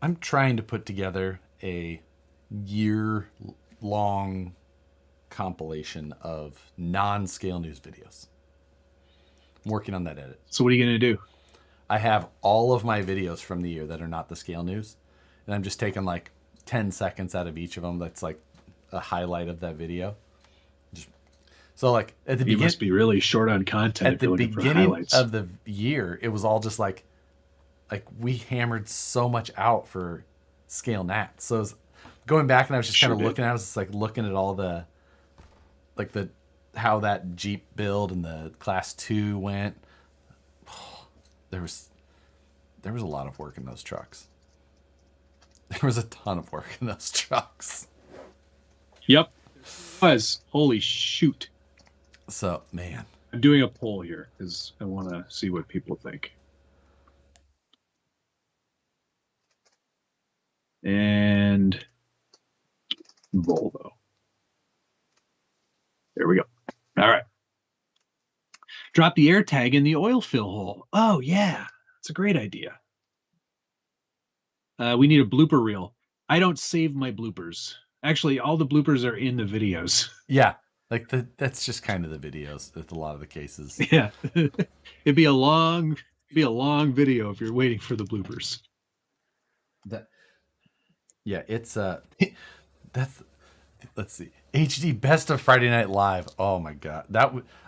I'm trying to put together a year-long compilation of non-scale news videos. I'm working on that edit. So what are you going to do? I have all of my videos from the year that are not the scale news, and I'm just taking like 10 seconds out of each of them. That's like a highlight of that video. So like at the beginning, you must be really short on content. At the beginning of the year, it was all just like we hammered so much out for scale nats. So going back and I was just kind of looking at it, I was just like looking at all the how that Jeep build and the Class 2 went. There was a lot of work in those trucks. There was a ton of work in those trucks. Yep. It was. Holy shoot. So, man. I'm doing a poll here because I want to see what people think. and Volvo. There we go. All right. Drop the air tag in the oil fill hole. Oh, yeah. That's a great idea. We need a blooper reel. I don't save my bloopers. Actually, all the bloopers are in the videos. Yeah. Like that's just kind of the videos with a lot of the cases. Yeah. It'd be a long video if you're waiting for the bloopers. It's that's let's see. HD best of Friday Night Live. Oh my god.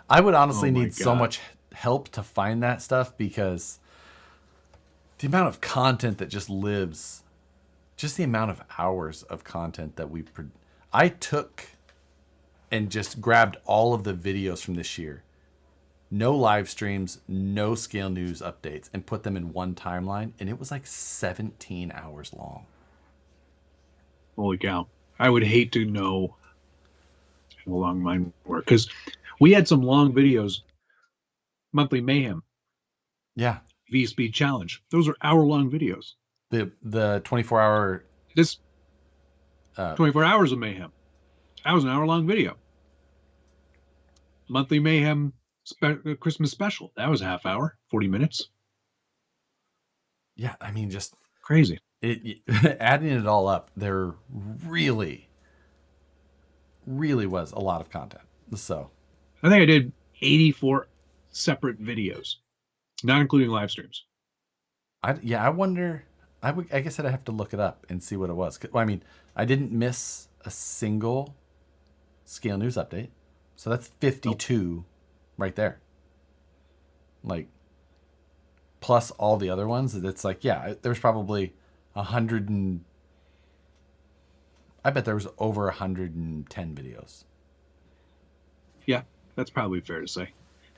I would honestly need so much help to find that stuff, because the amount of content that just lives, just the amount of hours of content that I took and just grabbed all of the videos from this year. No live streams, no scale news updates, and put them in one timeline, and it was like 17 hours long. Holy cow. I would hate to know how long mine were, because we had some long videos. Monthly Mayhem. Yeah. V-Speed Challenge. Those are hour-long videos. The 24-hour... This 24 hours of Mayhem. That was an hour-long video. Monthly Mayhem Christmas special. That was a half hour, 40 minutes. Yeah, I mean, just... Crazy. Adding it all up, there really was a lot of content. So I think I did 84 separate videos, not including live streams. I wonder. I guess I'd have to look it up and see what it was. Well, I mean, I didn't miss a single scale news update, so that's 52 right there. Like, plus all the other ones. It's like, yeah, there's probably 100 and I bet there was over 110 videos. Yeah, that's probably fair to say.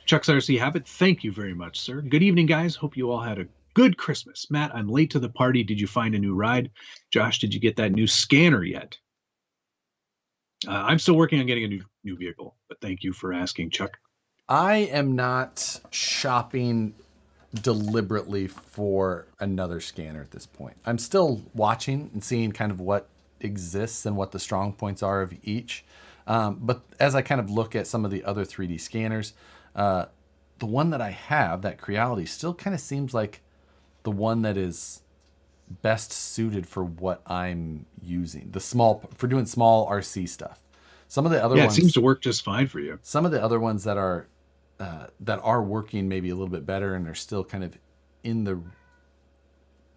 Chuck's RC Habit, thank you very much, sir. Good evening, guys. Hope you all had a good Christmas. Matt, I'm late to the party. Did you find a new ride? Josh, did you get that new scanner yet? I'm still working on getting a new vehicle, but thank you for asking, Chuck. I am not shopping deliberately for another scanner at this point. I'm still watching and seeing kind of what exists and what the strong points are of each. But as I kind of look at some of the other 3D scanners, the one that I have, that Creality, still kind of seems like the one that is best suited for what I'm using. For doing small RC stuff. Some of the other ones, it seems to work just fine for you. Some of the other ones that are working maybe a little bit better and are still kind of in the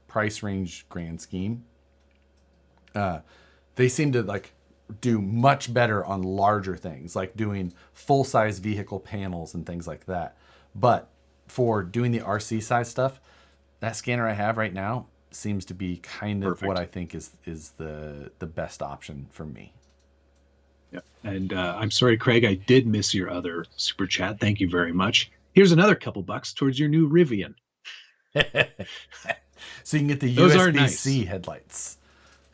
price range grand scheme. They seem to like do much better on larger things, like doing full-size vehicle panels and things like that. But for doing the RC size stuff, that scanner I have right now seems to be kind of what I think is the best option for me. Yeah. And I'm sorry, Craig, I did miss your other super chat. Thank you very much. Here's another couple bucks towards your new Rivian. So you can get the Those USB-C headlights.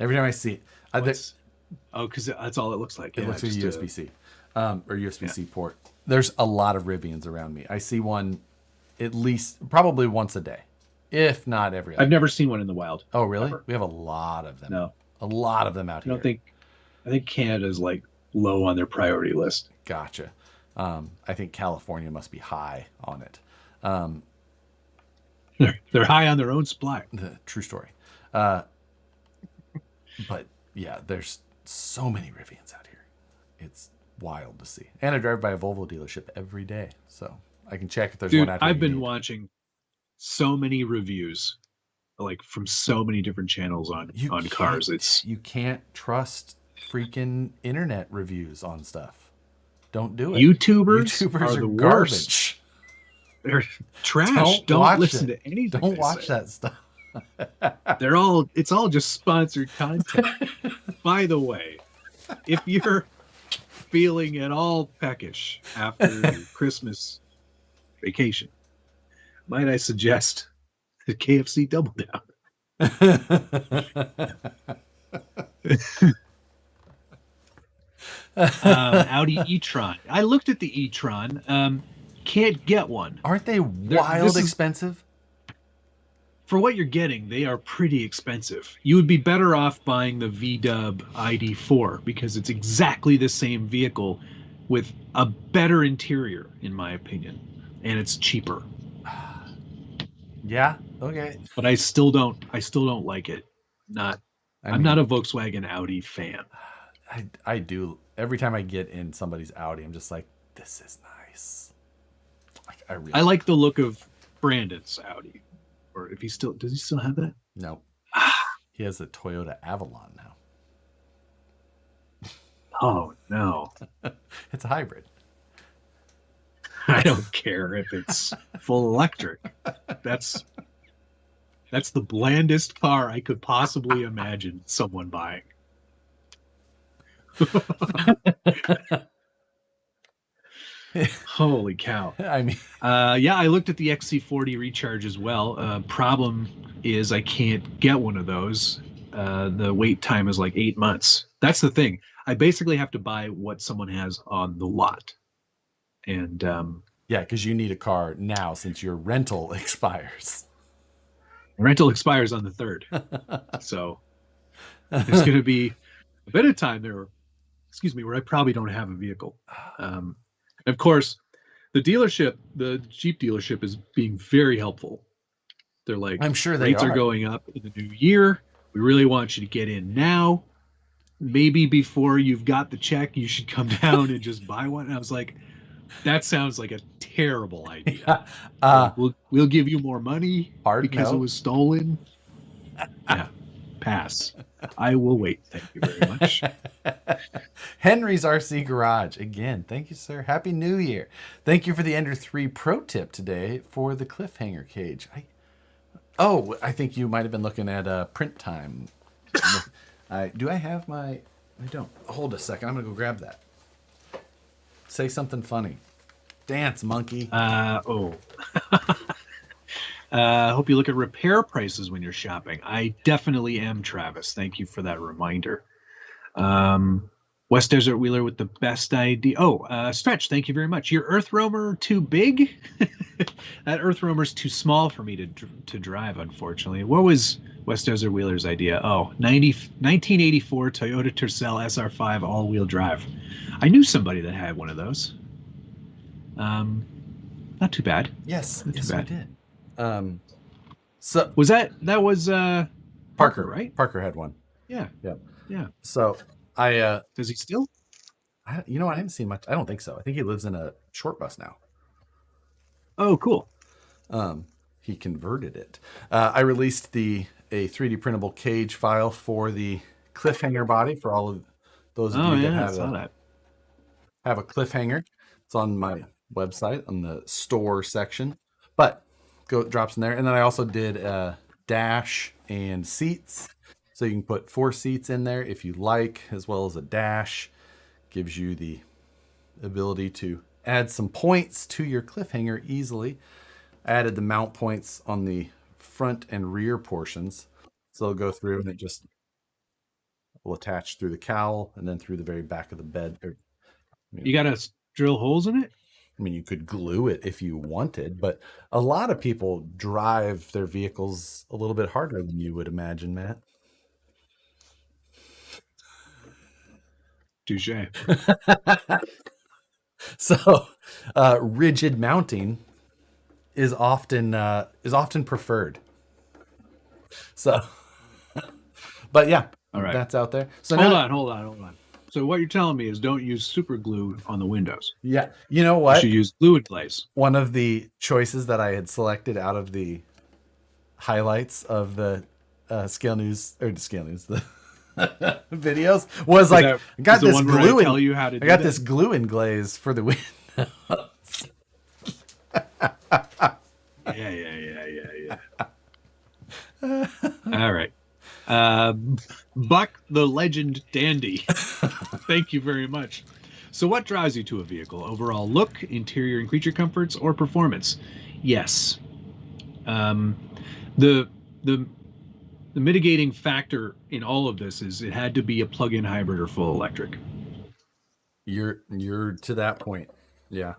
Every time I see it. Because that's all it looks like. It looks like USB-C or USB-C port. There's a lot of Rivians around me. I see one at least probably once a day, if not every other. I've never seen one in the wild. Oh, really? Ever. We have a lot of them. No. A lot of them out here. I think Canada's like low on their priority list. Gotcha. I think California must be high on it. They're high on their own supply. True story. But yeah, there's so many Rivians out here. It's wild to see. And I drive by a Volvo dealership every day, so I can check if there's one out here. I've been watching so many reviews, like from so many different channels on cars. You can't trust freaking internet reviews on stuff. Don't do it. YouTubers are the garbage. Worst. They're trash. Don't listen to anything. Don't watch that stuff. It's all just sponsored content. By the way, if you're feeling at all peckish after Christmas vacation, might I suggest the KFC Double Down. Audi e-tron. I looked at the e-tron. Can't get one. Aren't they wild expensive? for what you're getting, they are pretty expensive. You would be better off buying the VW ID4 because it's exactly the same vehicle with a better interior, in my opinion, and it's cheaper. Yeah. Okay. But I still don't like it. I'm not a Volkswagen Audi fan. I do. Every time I get in somebody's Audi, I'm just like, this is nice. Like, I like the look of Brandon's Audi. Or if does he still have that? No. He has a Toyota Avalon now. Oh no. It's a hybrid. I don't care if it's full electric. That's the blandest car I could possibly imagine someone buying. Holy cow. I mean, yeah, I looked at the XC40 Recharge as well. Problem is I can't get one of those. The wait time is like 8 months. That's the thing. I basically have to buy what someone has on the lot. And yeah, because you need a car now since your rental expires. Rental expires on the 3rd. So there's going to be a bit of time there, where I probably don't have a vehicle. Of course, the Jeep dealership is being very helpful. They're like, I'm sure rates are going up in the new year. We really want you to get in now. Maybe before you've got the check, you should come down and just buy one. And I was like, that sounds like a terrible idea. We'll give you more money because it was stolen. Yeah, pass. I will wait. Thank you very much. Henry's RC Garage. Again, thank you, sir. Happy New Year. Thank you for the Ender 3 pro tip today for the cliffhanger cage. I think you might have been looking at print time. Do I have my... I don't. Hold a second. I'm going to go grab that. Say something funny. Dance, monkey. Hope you look at repair prices when you're shopping. I definitely am, Travis. Thank you for that reminder. West Desert Wheeler with the best idea. Stretch, thank you very much. Your Earth Roamer too big? That Earth Roamer's too small for me to drive, unfortunately. What was West Desert Wheeler's idea? 1984 Toyota Tercel SR5 all-wheel drive. I knew somebody that had one of those. Not too bad. Yes, we did. So was that was Parker, right? Parker had one. Yeah. So does he still? You know what? I haven't seen much. I don't think so. I think he lives in a short bus now. Oh, cool. He converted it. I released a 3D printable cage file for the cliffhanger body for all of those of you that have a cliffhanger. It's on my website on the store section, but drops in there. And then I also did dash and seats, so you can put 4 seats in there if you like, as well as a dash. Gives you the ability to add some points to your cliffhanger easily. I added the mount points on the front and rear portions, so they'll go through and it just will attach through the cowl and then through the very back of the bed. You gotta drill holes in it? I mean, you could glue it if you wanted, but a lot of people drive their vehicles a little bit harder than you would imagine, Matt. Touche. So, rigid mounting is often preferred. So, but yeah, all right, that's out there. So hold on. So what you're telling me is don't use super glue on the windows. Yeah. You know what? You should use glue and glaze. One of the choices that I had selected out of the highlights of the Scale News, the videos was like, I got this glue and this glue and glaze for the windows. Yeah. All right. Buck the Legend Dandy. Thank you very much. So what draws you to a vehicle? Overall look, interior and creature comforts, or performance? Yes. The mitigating factor in all of this is it had to be a plug-in hybrid or full electric. You're to that point. Yeah.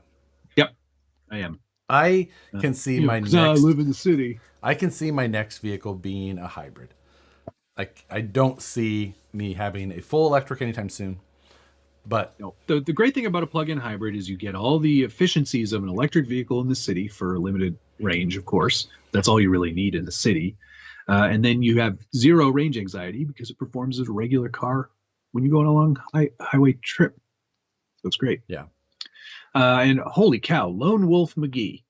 Yep, I am. I can see my because I next. live in the city. I can see my next vehicle being a hybrid. I don't see me having a full electric anytime soon. But No, the great thing about a plug-in hybrid is you get all the efficiencies of an electric vehicle in the city for a limited range, of course. That's all you really need in the city. And then you have zero range anxiety because it performs as a regular car when you go on a long highway trip. So it's great. yeah, And holy cow, Lone Wolf McGee,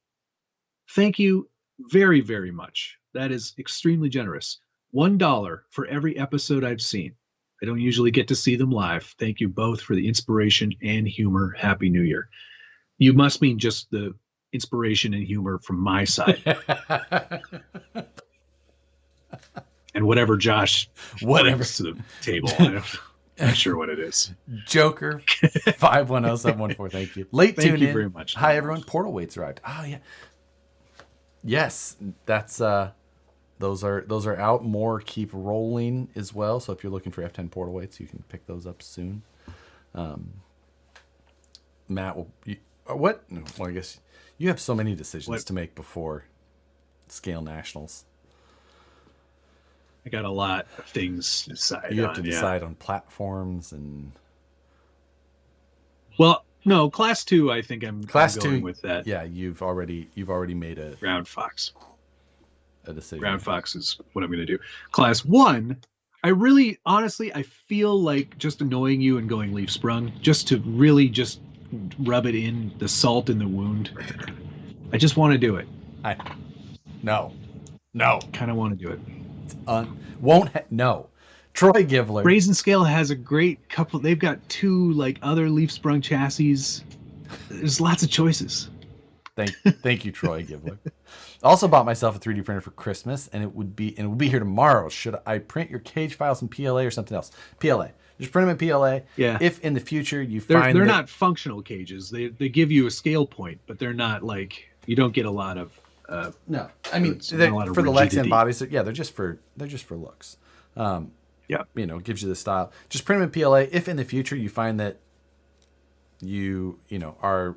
thank you very, very much. That is extremely generous. $1 for every episode I've seen. I don't usually get to see them live. Thank you both for the inspiration and humor. Happy New Year. You must mean just the inspiration and humor from my side. And whatever Josh brings to the table. I'm not sure what it is. Joker 510714. Thank you. Late Thank tune you in. very much. Hi everyone. Portal weights arrived. Oh yeah. Yes, that's those are out. More keep rolling as well. So if you're looking for F10 portal weights, you can pick those up soon. Matt will. What? Well, I guess you have so many decisions to make before Scale Nationals. I got a lot of things to decide. You have to decide on platforms and. Well, no, Class 2. I think I'm Class going 2 with that. Yeah, you've already made a Ground Fox. A decision. Ground Fox is what I'm going to do. Class 1. I really, honestly, I feel like just annoying you and going Leaf Sprung, just to really just rub it in, the salt in the wound. I just want to do it. No. Kind of want to do it. No. Troy Givler. Brazen Scale has a great couple. They've got 2 like other Leaf Sprung chassis. There's lots of choices. Thank you, Troy Givler. Also bought myself a 3D printer for Christmas, and it would be here tomorrow. Should I print your cage files in PLA or something else? PLA. Just print them in PLA. Yeah. If in the future you find they're not functional cages. They give you a scale point, but they're not like you don't get a lot of. No, I mean for the Lexan bodies. Yeah, they're just for looks. Yeah, gives you the style. Just print them in PLA. If in the future you find that you are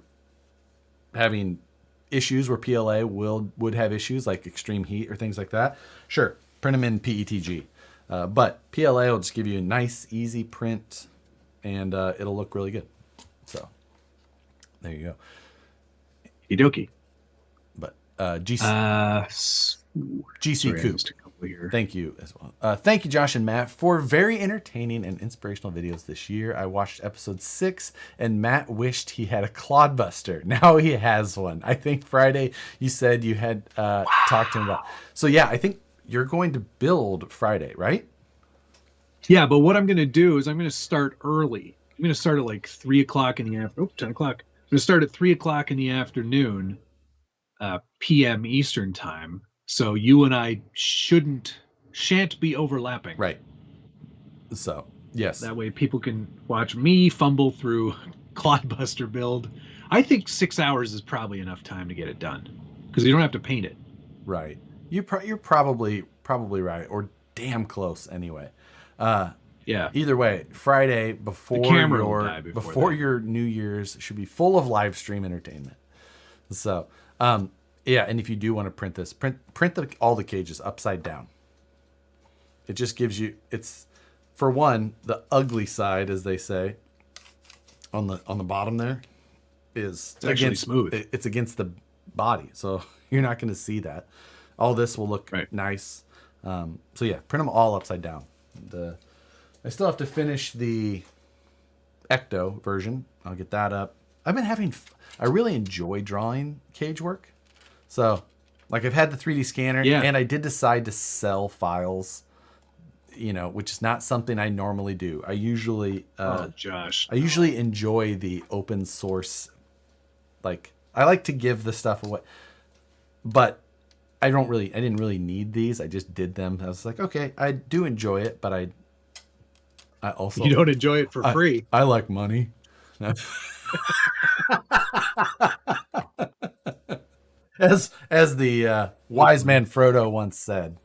having issues where PLA would have issues like extreme heat or things like that, sure, print them in PETG. But PLA will just give you a nice, easy print, and it'll look really good. So there you go. Okie But GC Coop. Thank you as well. Thank you, Josh and Matt, for very entertaining and inspirational videos this year. I watched episode 6, and Matt wished he had a Clodbuster. Now he has one. I think Friday you said you had talked to him about. So yeah, I think you're going to build Friday, right? Yeah, but what I'm going to do is I'm going to start early. I'm going to start at like 3 o'clock in the afternoon. 10 o'clock. I'm going to start at 3 o'clock in the afternoon, PM Eastern time. So you and I shan't be overlapping. Right. So, yes. That way people can watch me fumble through Clodbuster build. I think 6 hours is probably enough time to get it done because you don't have to paint it. Right. You're probably right, or damn close anyway. Yeah. Either way, Friday before your New Year's should be full of live stream entertainment. So, yeah, and if you do want to print this, print all the cages upside down. It just gives you, it's for one, the ugly side, as they say, on the bottom there is actually smooth. It's against the body, so you're not going to see that. All this will look nice. So yeah, print them all upside down. I still have to finish the Ecto version. I'll get that up. I really enjoy drawing cage work. So, like, I've had the 3D scanner, and I did decide to sell files, which is not something I normally do. I usually, Josh, I usually enjoy the open source. Like, I like to give the stuff away, but I didn't really need these. I just did them. I was like, okay, I do enjoy it, but I also you don't enjoy it for free. I like money. As the wise man Frodo once said.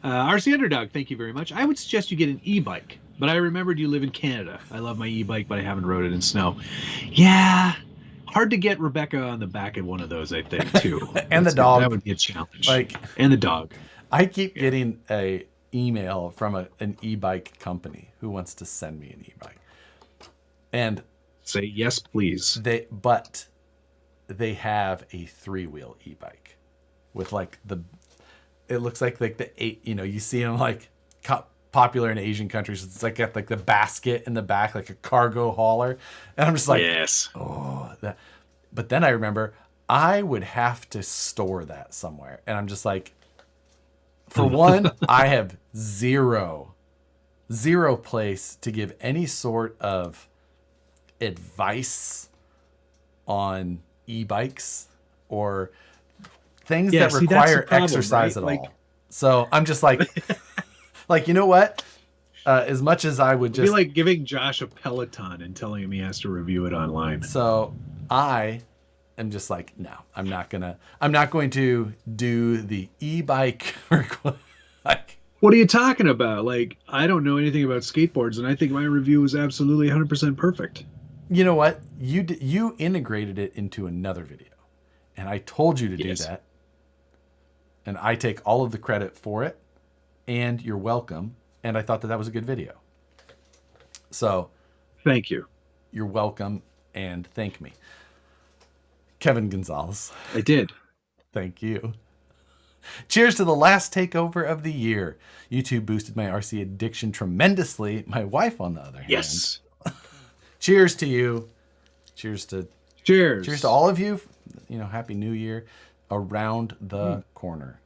RC Underdog, thank you very much. I would suggest you get an e-bike, but I remembered you live in Canada. I love my e-bike, but I haven't rode it in snow. Yeah, hard to get Rebecca on the back of one of those, I think, too. And the That dog. would be a challenge. Like, and the dog. I keep getting a email from an e-bike company who wants to send me an e-bike. And say yes, please. They have a 3-wheel e-bike with like it looks like the 8, you see them like popular in Asian countries. It's like got like the basket in the back, like a cargo hauler. And I'm just like, yes. Oh, that. But then I remember I would have to store that somewhere. And I'm just like, for one, I have zero place to give any sort of advice on e-bikes or things that require exercise at all. So I'm just like, you know what? As much as I would just be like giving Josh a Peloton and telling him he has to review it online. So I am just like, no, I'm not going to do the e-bike. Like, what are you talking about? Like, I don't know anything about skateboards, and I think my review was absolutely 100% perfect. You know what? You integrated it into another video, and I told you to do that. And I take all of the credit for it, and you're welcome. And I thought that was a good video. So, thank you. You're welcome, and thank me. Kevin Gonzalez. I did. Thank you. Cheers to the last takeover of the year. YouTube boosted my RC addiction tremendously. My wife, on the other hand. Yes. Cheers to you. Cheers to all of you. Happy New Year around the corner.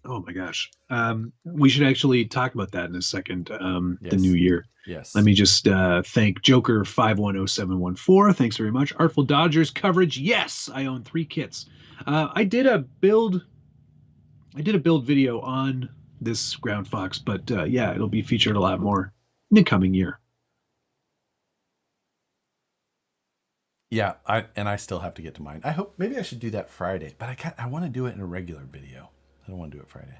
Oh my gosh. We should actually talk about that in a second. Yes. The new year. Yes. Let me just thank Joker510714. Thanks very much. Artful Dodgers coverage. Yes, I own 3 kits. I did a build video on this Ground Fox, but yeah, it'll be featured a lot more in the coming year. Yeah, I still have to get to mine. I hope maybe I should do that Friday, but I want to do it in a regular video. I don't want to do it Friday.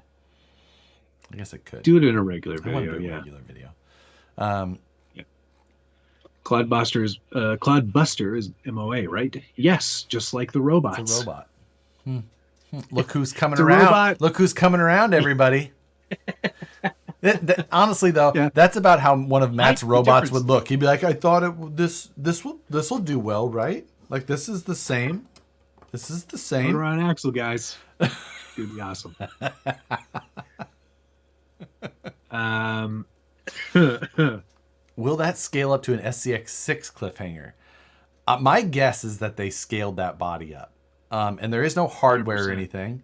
I guess I could do it in a regular video. I want to do a regular video. Yeah. Clodbuster is MOA, right? Yes, just like the robots. It's a robot. Look who's coming around! Robot. Look who's coming around, everybody. Honestly, though, that's about how one of Matt's robots would look. He'd be like, "I thought this will do well, right? Like this is the same. This is the same." Put her on axle, guys. It's gonna be awesome. Will that scale up to an SCX6 cliffhanger? My guess is that they scaled that body up, and there is no hardware 100%. Or anything.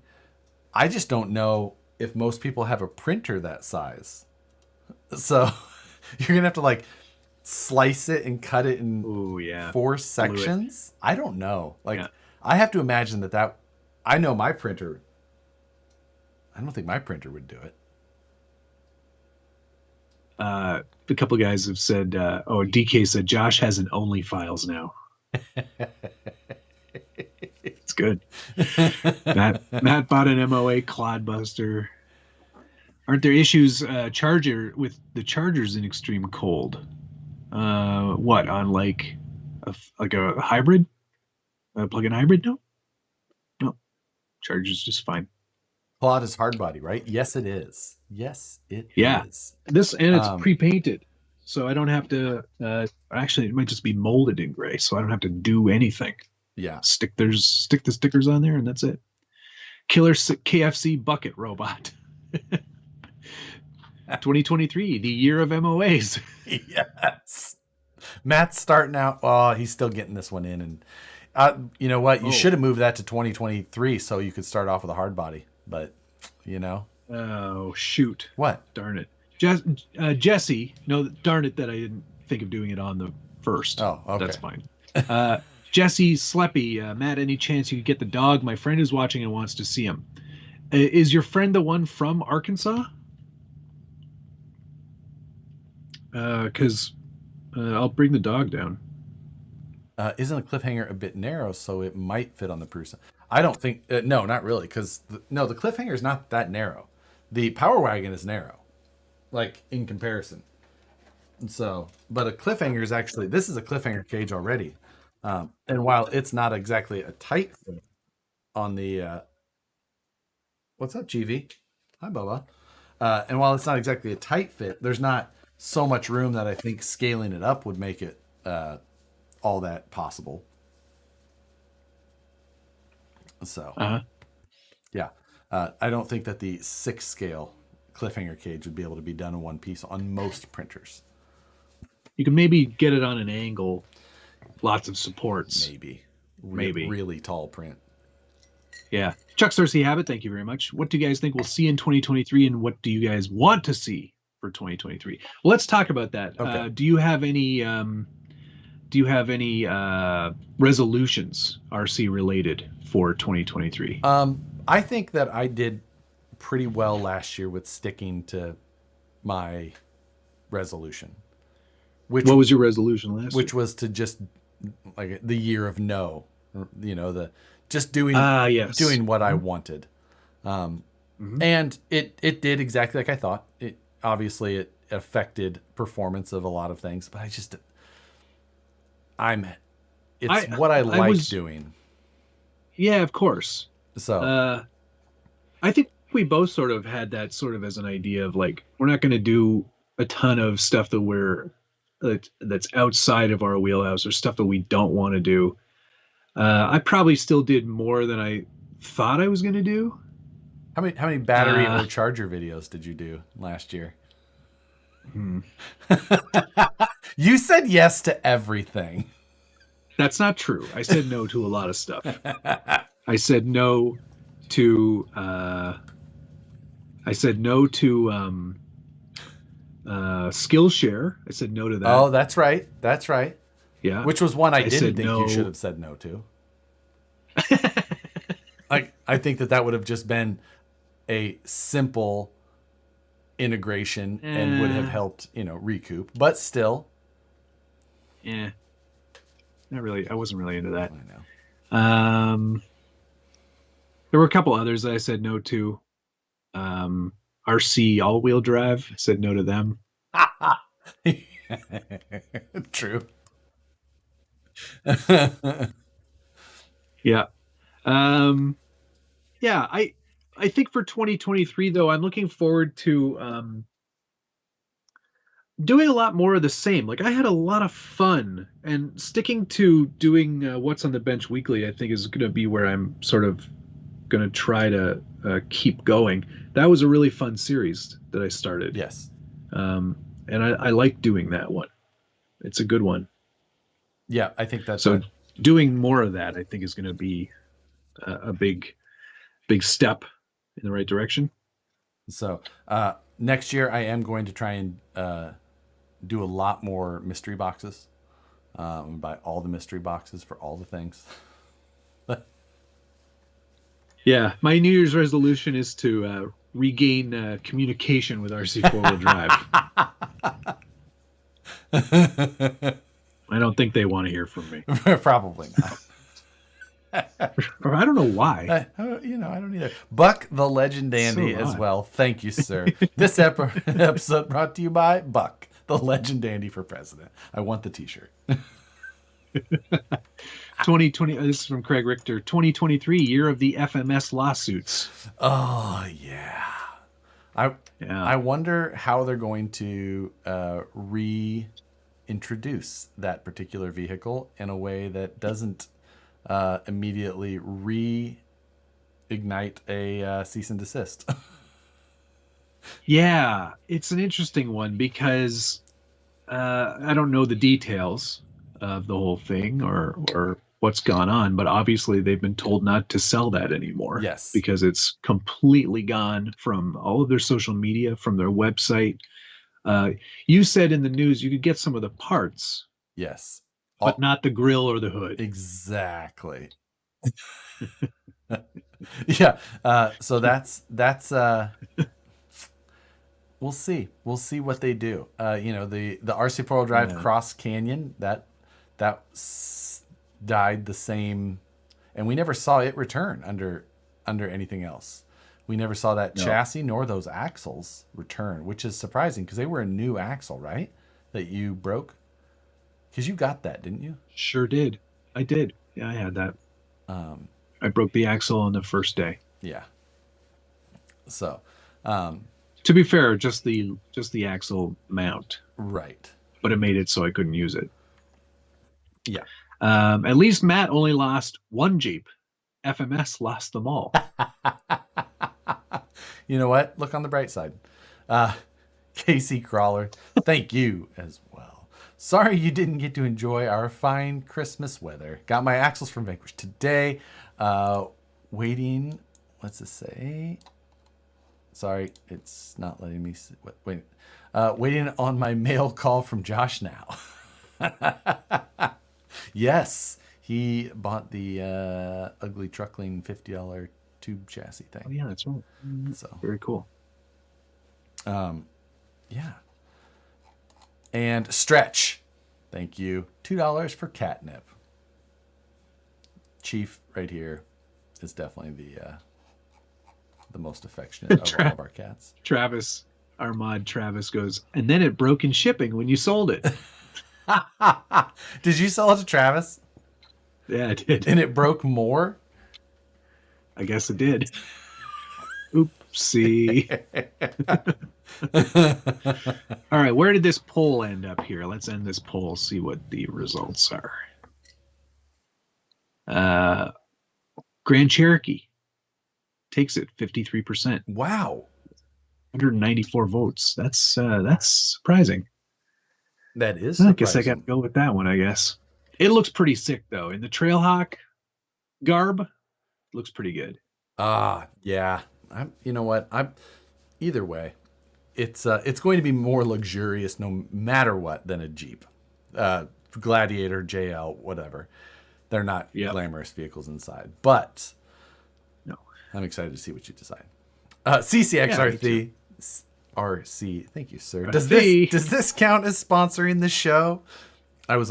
I just don't know if most people have a printer that size. So you're gonna have to like slice it and cut it in 4 sections. I don't know. I have to imagine that I know my printer. I don't think my printer would do it. A couple guys have said, DK said Josh has an OnlyFiles now. It's good. Matt bought an MOA Clodbuster. Aren't there issues with the chargers in extreme cold? What on like a hybrid, a plug-in hybrid? No, charger's just fine. Plot is hard body, right? Yes, it is. Yes, it is. This and it's pre-painted, so I don't have to. Actually, it might just be molded in gray, so I don't have to do anything. Yeah. Stick the stickers on there, and that's it. Killer KFC bucket robot. 2023, the year of MOAs. Yes. Matt's starting out. Oh, he's still getting this one in, and you know what? You should have moved that to 2023 so you could start off with a hard body. But oh shoot! What? Darn it, Jesse. No, darn it that I didn't think of doing it on the first. Oh, okay. That's fine. Jesse Sleppy, Matt. Any chance you could get the dog? My friend is watching and wants to see him. Is your friend the one from Arkansas? Because I'll bring the dog down. Isn't the cliffhanger a bit narrow, so it might fit on the Prusa? I don't think. No, not really, because the cliffhanger is not that narrow. The Power Wagon is narrow, like in comparison. So, but a cliffhanger is actually, this is a cliffhanger cage already. And while it's not exactly a tight fit on the what's up, GV? Hi, Bubba. And while it's not exactly a tight fit, there's not so much room that I think scaling it up would make it all that possible. So, yeah, I don't think that the 6 scale cliffhanger cage would be able to be done in one piece on most printers. You can maybe get it on an angle, lots of supports. Maybe. Maybe. Really tall print. Yeah. Chuck Cersei Habit, thank you very much. What do you guys think we'll see in 2023, and what do you guys want to see for 2023? Well, let's talk about that. Okay. Do you have any resolutions RC related for 2023? I think that I did pretty well last year with sticking to my resolution. What was your resolution last year? Which was to just like the year of no, the just doing what I wanted. And it did exactly like I thought. It obviously affected performance of a lot of things, but it's what I like doing. Yeah, of course. So I think we both sort of had that sort of as an idea of like, we're not going to do a ton of stuff that's outside of our wheelhouse or stuff that we don't want to do. I probably still did more than I thought I was going to do. How many battery or charger videos did you do last year? You said yes to everything. That's not true. I said no to a lot of stuff. I said no to Skillshare. I said no to that. Oh, that's right. That's right. Yeah. Which was one I didn't think you should have said no to. I think that would have just been a simple integration and would have helped, recoup. But still. Yeah. Not really. I wasn't really into that. I know. There were a couple others that I said no to. RC all-wheel drive. I said no to them. True. Yeah. Yeah, I think for 2023 though, I'm looking forward to doing a lot more of the same. Like I had a lot of fun, and sticking to doing what's on the bench weekly, I think is going to be where I'm sort of going to try to keep going. That was a really fun series that I started. Yes. And I like doing that one. It's a good one. Yeah, I think that's so. Doing more of that, I think, is going to be a big step in the right direction. So next year, I am going to try and do a lot more mystery boxes. Buy all the mystery boxes for all the things. Yeah, my New Year's resolution is to regain communication with RC four-wheel drive. I don't think they want to hear from me. Probably not. Or I don't know why. I don't either. Buck the Legend Dandy as well. Thank you, sir. This episode brought to you by Buck the Legend Dandy for president. I want the t-shirt. 2020. This is from Craig Richter. 2023, year of the FMS lawsuits. Oh yeah. I wonder how they're going to reintroduce that particular vehicle in a way that doesn't immediately reignite a cease and desist. Yeah, it's an interesting one because I don't know the details of the whole thing or what's gone on, but obviously they've been told not to sell that anymore. Yes. Because it's completely gone from all of their social media, from their website. You said in the news you could get some of the parts. Yes. But not the grill or the hood. Exactly. Yeah. So that's we'll see. We'll see what they do. The RC4 Drive Cross Canyon that died the same, and we never saw it return under anything else. We never saw that chassis nor those axles return, which is surprising because they were a new axle, right? That you broke. Because you got that, didn't you? Sure did. I did. Yeah, I had that. Um, I broke the axle on the first day. yeah. So, um, To be fair, just the axle mount, right. but it made it so I couldn't use it. Yeah. At least Matt only lost one Jeep. FMS lost them all. You know what? Look on the bright side. Uh, Casey Crawler, thank you as well. Sorry you didn't get to enjoy our fine Christmas weather. Got my axles from Vanquish today. Waiting. What's it say? Sorry, it's not letting me see. Wait. Waiting on my mail call from Josh now. Yes, he bought the ugly truckling $50 tube chassis Oh thing. yeah, that's right. So, Very cool. yeah. And Stretch, thank you. $2 for catnip. Chief right here is definitely the most affectionate of all of our cats. Travis, our mod Travis goes, and then it broke in shipping when you sold it. Did you sell it to Travis? Yeah, it did. And it broke more? I guess it did. Oopsie. All right, where did this poll end up here? Let's end this poll, see what the results are. Grand Cherokee takes it 53%, Wow. 194 votes. That's surprising. That is I surprising. guess I got to go with that one, I guess. It looks pretty sick, though. In the Trailhawk garb, looks pretty good. Yeah. You know what? Either way, it's going to be more luxurious no matter what than a Jeep. Gladiator, JL, whatever. They're not glamorous vehicles inside. But no, I'm excited to see what you decide. CCXRC. RC. Thank you, sir. Does this count as sponsoring the show? I was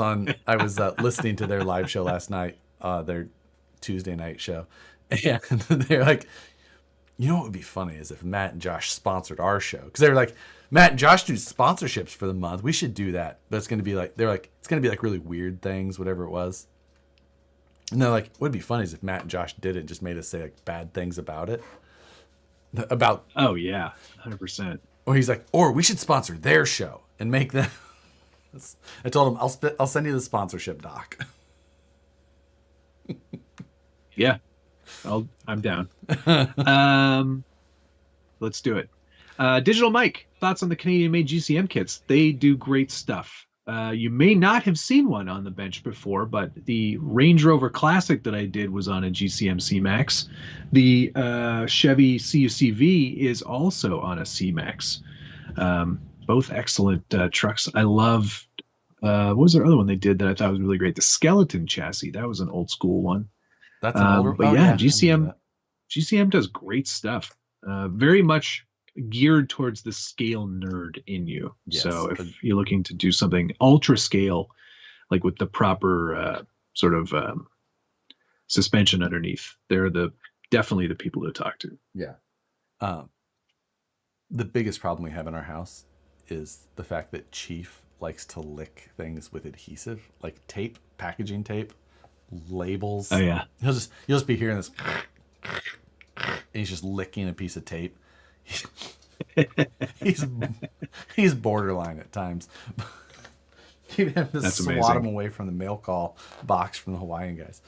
listening to their live show last night, their Tuesday night show. And they're like, you know what would be funny is if Matt and Josh sponsored our show. Because they were like, Matt and Josh do sponsorships for the month. We should do that. But it's going to be like, it's going to be like really weird things, whatever it was. And they're like, what would be funny is if Matt and Josh did it and just made us say like bad things about it. Oh, yeah, 100%. Or he's like, or we should sponsor their show and make them. I told him, I'll send you the sponsorship doc. Yeah. I'm down. Let's do it. Digital Mike, thoughts on the Canadian-made GCM kits? They do great stuff. You may not have seen one on the bench before, but the Range Rover Classic that I did was on a GCM C-Max. The Chevy CUCV is also on a C-Max. Both excellent trucks. I love, what was their other one they did that I thought was really great? The Skeleton chassis. That was an old school one. That's an older. But yeah, GCM does great stuff. Very much geared towards the scale nerd in you. Yes, so if you're looking to do something ultra scale, like with the proper sort of suspension underneath, they're definitely the people to talk to. Yeah. The biggest problem we have in our house is the fact that Chief likes to lick things with adhesive, like tape, packaging tape, labels. Oh yeah. You'll just be hearing this, and he's just licking a piece of tape. he's borderline at times. You have to swat him away from the mail call box from the Hawaiian guys.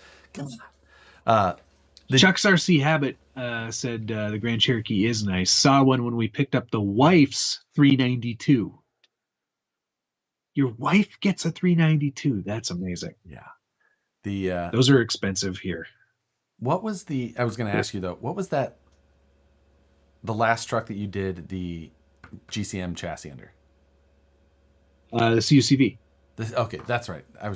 Chuck's RC Habit said the Grand Cherokee is nice. Saw one when we picked up the wife's 392. Your wife gets a 392. That's amazing. Yeah. Those are expensive here. What was I was going to ask you though, what was that? The last truck that you did the GCM chassis under? The CUCV. Okay, that's right. I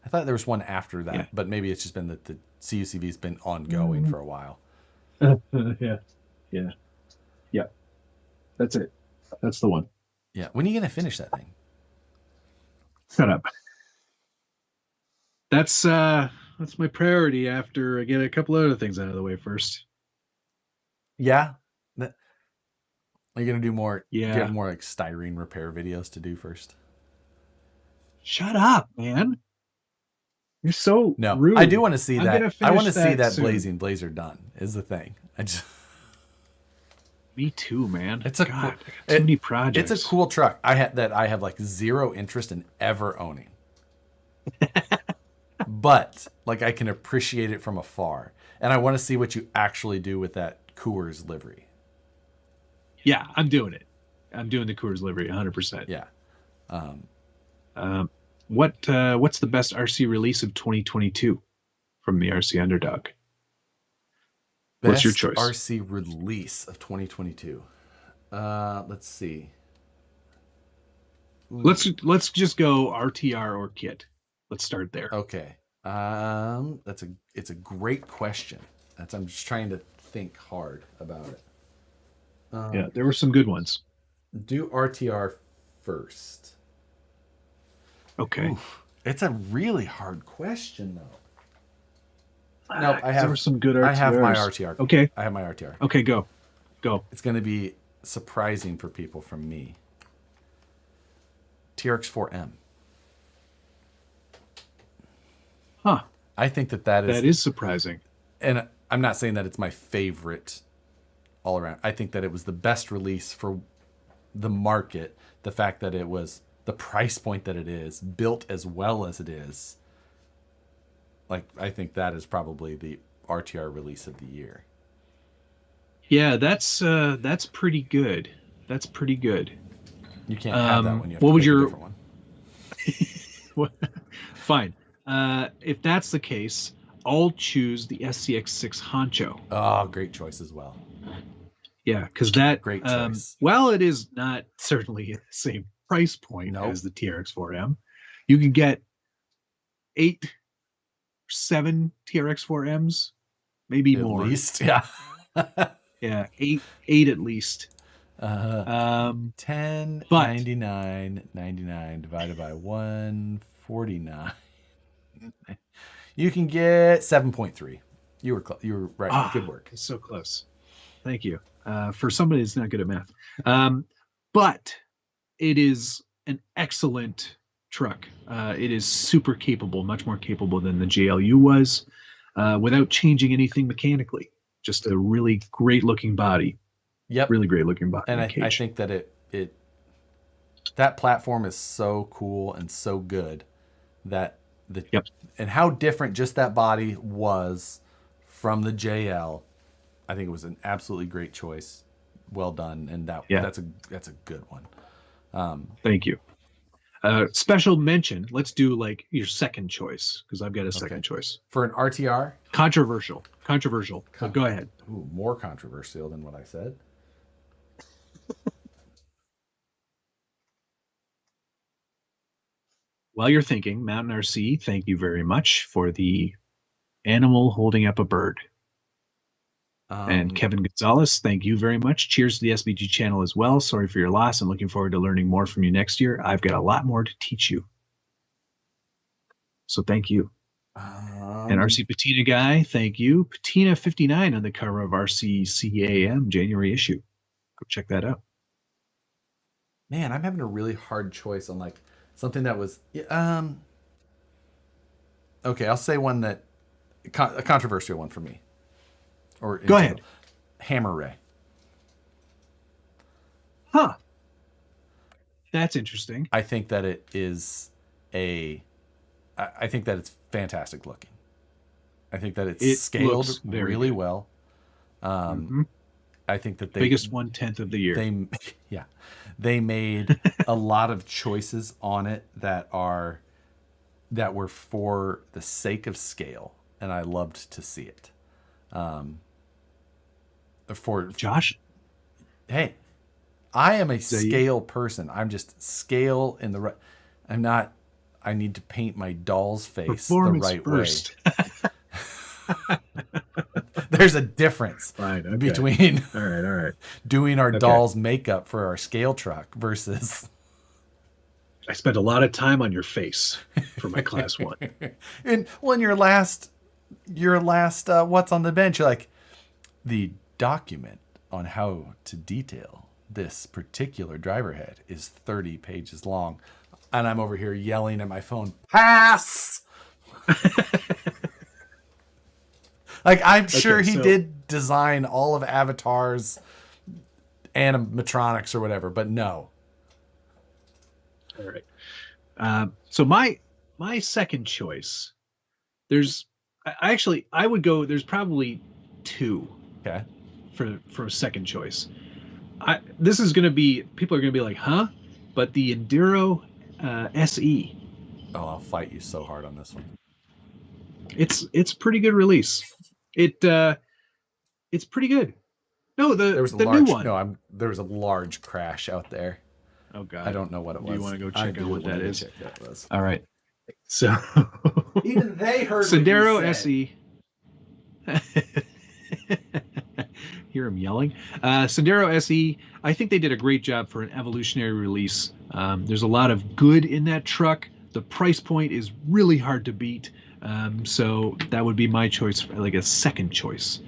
thought there was one after that, but maybe it's just been that the CUCV's been ongoing for a while. Yeah. That's it. That's the one. Yeah. When are you going to finish that thing? Shut up. That's my priority after I get a couple other things out of the way first. Yeah. Are you going to do more? Yeah. Do you have more like styrene repair videos to do first? Shut up, man. You're so No, rude. I do want to see I'm that. gonna I want finish to see that that soon. Blazing Blazer done. Is the thing. I just. Me too, man. It's a God, cool. I got too many projects. It's a cool truck. I have like zero interest in ever owning. But like I can appreciate it from afar, and I want to see what you actually do with that Coors livery. Yeah, I'm doing it. I'm doing the Coors livery 100%. Yeah. What's the best RC release of 2022 from the RC Underdog? What's your Best choice? RC release of 2022. Let's see. Let's just go RTR or kit. Let's start there. Okay. It's a great question. I'm just trying to think hard about it. Yeah, there were some good ones. Do RTR first. Okay. Oof, it's a really hard question though. No, There were some good RTRs. I have my RTR. Okay. I have my RTR. Okay, go. It's going to be surprising for people from me. TRX4M. Huh. I think that is surprising. And I'm not saying that it's my favorite all around. I think that it was the best release for the market. The fact that it was the price point that it is, built as well as it is. Like, I think that is probably the RTR release of the year. Yeah, that's pretty good. That's pretty good. You can't have that one. You have what to would pick your a different one. Fine. If that's the case, I'll choose the SCX6 Honcho. Oh, great choice as well. Yeah, because that Great choice. While it is not certainly at the same price point Nope. as the TRX4M, you can get 8, 7 TRX4Ms, maybe At more. least, yeah. Yeah, eight at least. 10.99.99 divided by 149. You can get 7.3. You were right. Good work. So close. Thank you. For somebody that's not good at math. But it is an excellent truck. It is super capable, much more capable than the JLU was, without changing anything mechanically. Just a really great looking body. Yep. Really great looking body. And I think that that platform is so cool and so good that and how different just that body was from the JL. I think it was an absolutely great choice. Well done. And that's a good one. Thank you. Special mention. Let's do like your second choice, because I've got a second choice. For an RTR? Controversial. But go ahead. Ooh, more controversial than what I said. While you're thinking, Mountain RC, thank you very much for the animal holding up a bird. And Kevin Gonzalez, thank you very much. Cheers to the SBG channel as well. Sorry for your loss. I'm looking forward to learning more from you next year. I've got a lot more to teach you. So thank you. And RC Patina Guy, thank you. Patina 59 on the cover of RC CAM January issue. Go check that out. Man, I'm having a really hard choice on like something that was okay, I'll say one that a controversial one for me. Or go ahead. Hammer Ray. Huh. That's interesting. I think that it is I think that it's fantastic looking. I think that it's scaled really well. I think that biggest 1/10 of the year. They made a lot of choices on it that were for the sake of scale, and I loved to see it. For Josh, hey, I am a scale person. I'm just scale in the right. I'm not. I need to paint my doll's face the right first. Way. There's a difference between all right doing our doll's makeup for our scale truck versus. I spent a lot of time on your face for my class 1. And when your last what's on the bench, you're like, the document on how to detail this particular driver head is 30 pages long, and I'm over here yelling at my phone, pass. Like, I'm sure Okay, he so- did design all of Avatar's animatronics or whatever, but no. All right. So my second choice, there's I would go. There's probably two Okay. for a second choice. This is gonna be people are gonna be like, huh? But the Enduro SE, Oh, I'll fight you so hard on this one. it's pretty good release. It's pretty good. No, There was a the new large one. there was a large crash out there. Oh God. I don't know what it was. Do you want to go I check do out what wanna that go is? check what it was. All right. So Even they heard Sendero what you said. SE. Hear him yelling. Sendero SE. I think they did a great job for an evolutionary release. There's a lot of good in that truck. The price point is really hard to beat. So that would be my choice, like a second choice.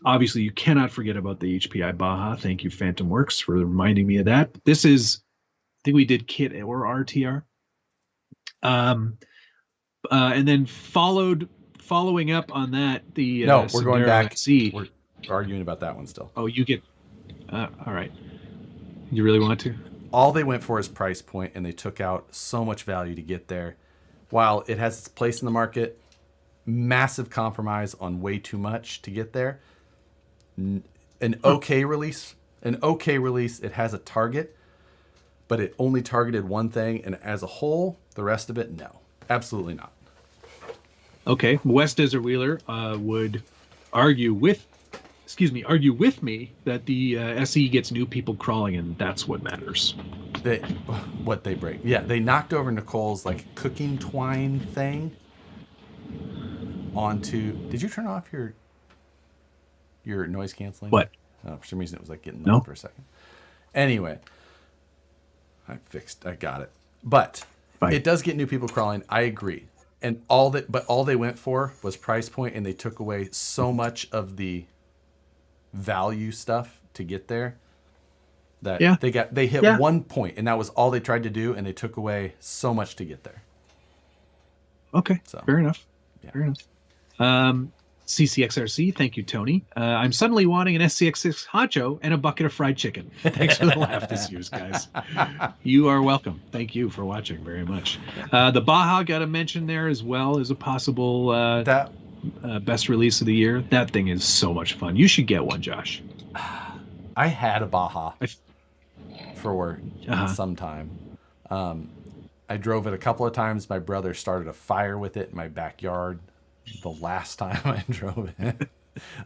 Obviously, you cannot forget about the HPI Baja. Thank you, Phantom Works, for reminding me of that. This is, I think we did Kit or RTR. And then following up on that, the No, we're going Sendero back. SE. We're arguing about that one still. Oh, you get. All right. You really want to? All they went for is price point, and they took out so much value to get there. While it has its place in the market, massive compromise on way too much to get there. An okay release. It has a target, but it only targeted one thing, and as a whole, the rest of it, no, absolutely not. Okay. West Desert Wheeler would argue with me that the SE gets new people crawling, and that's what matters. What they break. Yeah, they knocked over Nicole's like cooking twine thing onto. Did you turn off your noise canceling? What? Oh, for some reason it was like getting No. on for a second. Anyway, I got it. But Fine. it does get new people crawling. I agree. And all they went for was price point, and they took away so much of the value stuff to get there that Yeah. they hit Yeah. one point, and that was all they tried to do, and they took away so much to get there. Okay. So, fair enough. yeah. Fair enough. CCXRC, thank you, Tony. I'm suddenly wanting an SCX6 Honcho and a bucket of fried chicken. Thanks for the laugh this year, guys. You are welcome. Thank you for watching very much. The Baja got a mention there as well as a possible That best release of the year. That thing is so much fun. You should get one, Josh. I had a Baja for Uh-huh. some time. I drove it a couple of times. My brother started a fire with it in my backyard the last time I drove it.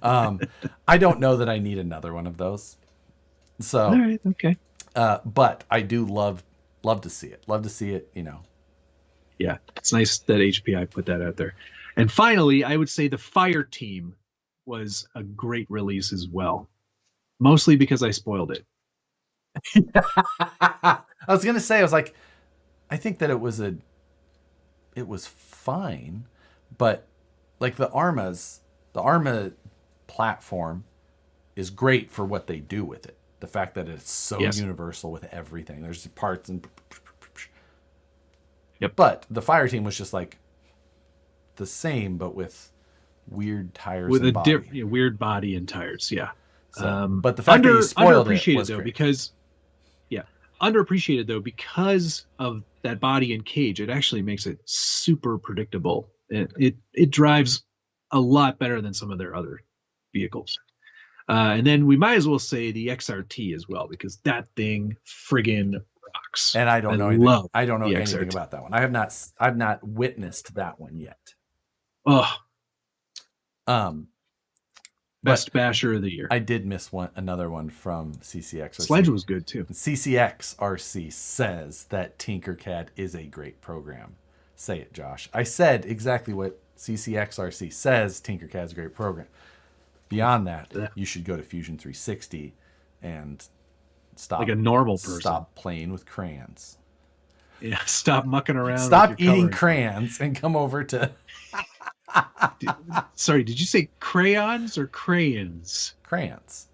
I don't know that I need another one of those. So, All right, okay. but I do love to see it. Love to see it, Yeah, it's nice that HPI put that out there. And finally, I would say the Fire Team was a great release as well. Mostly because I spoiled it. I was gonna say, I was like, I think that it was fine, but like the Arma platform is great for what they do with it. The fact that it's so Yes. universal with everything. There's parts and. Yep. But the Fire Team was just like the same, but with weird tires With and a body. weird body and tires, yeah. So, but the fact that you spoiled it underappreciated was though, great. because underappreciated though because of that body and cage. It actually makes it super predictable. It drives a lot better than some of their other vehicles. And then we might as well say the XRT as well, because that thing friggin' rocks. And I don't know anything. I don't know the anything XRT. about that one. I've not witnessed that one yet. Oh, But best basher of the year. I did miss another one from CCXRC. Sledge was good too. CCXRC says that Tinkercad is a great program. Say it, Josh. I said exactly what CCXRC says. Tinkercad's a great program. Beyond that, you should go to Fusion 360 and stop Like a normal person. Stop playing with crayons. Yeah, stop mucking around. Stop with your eating coloring. crayons and come over to Sorry, did you say crayons or crayons? crayons.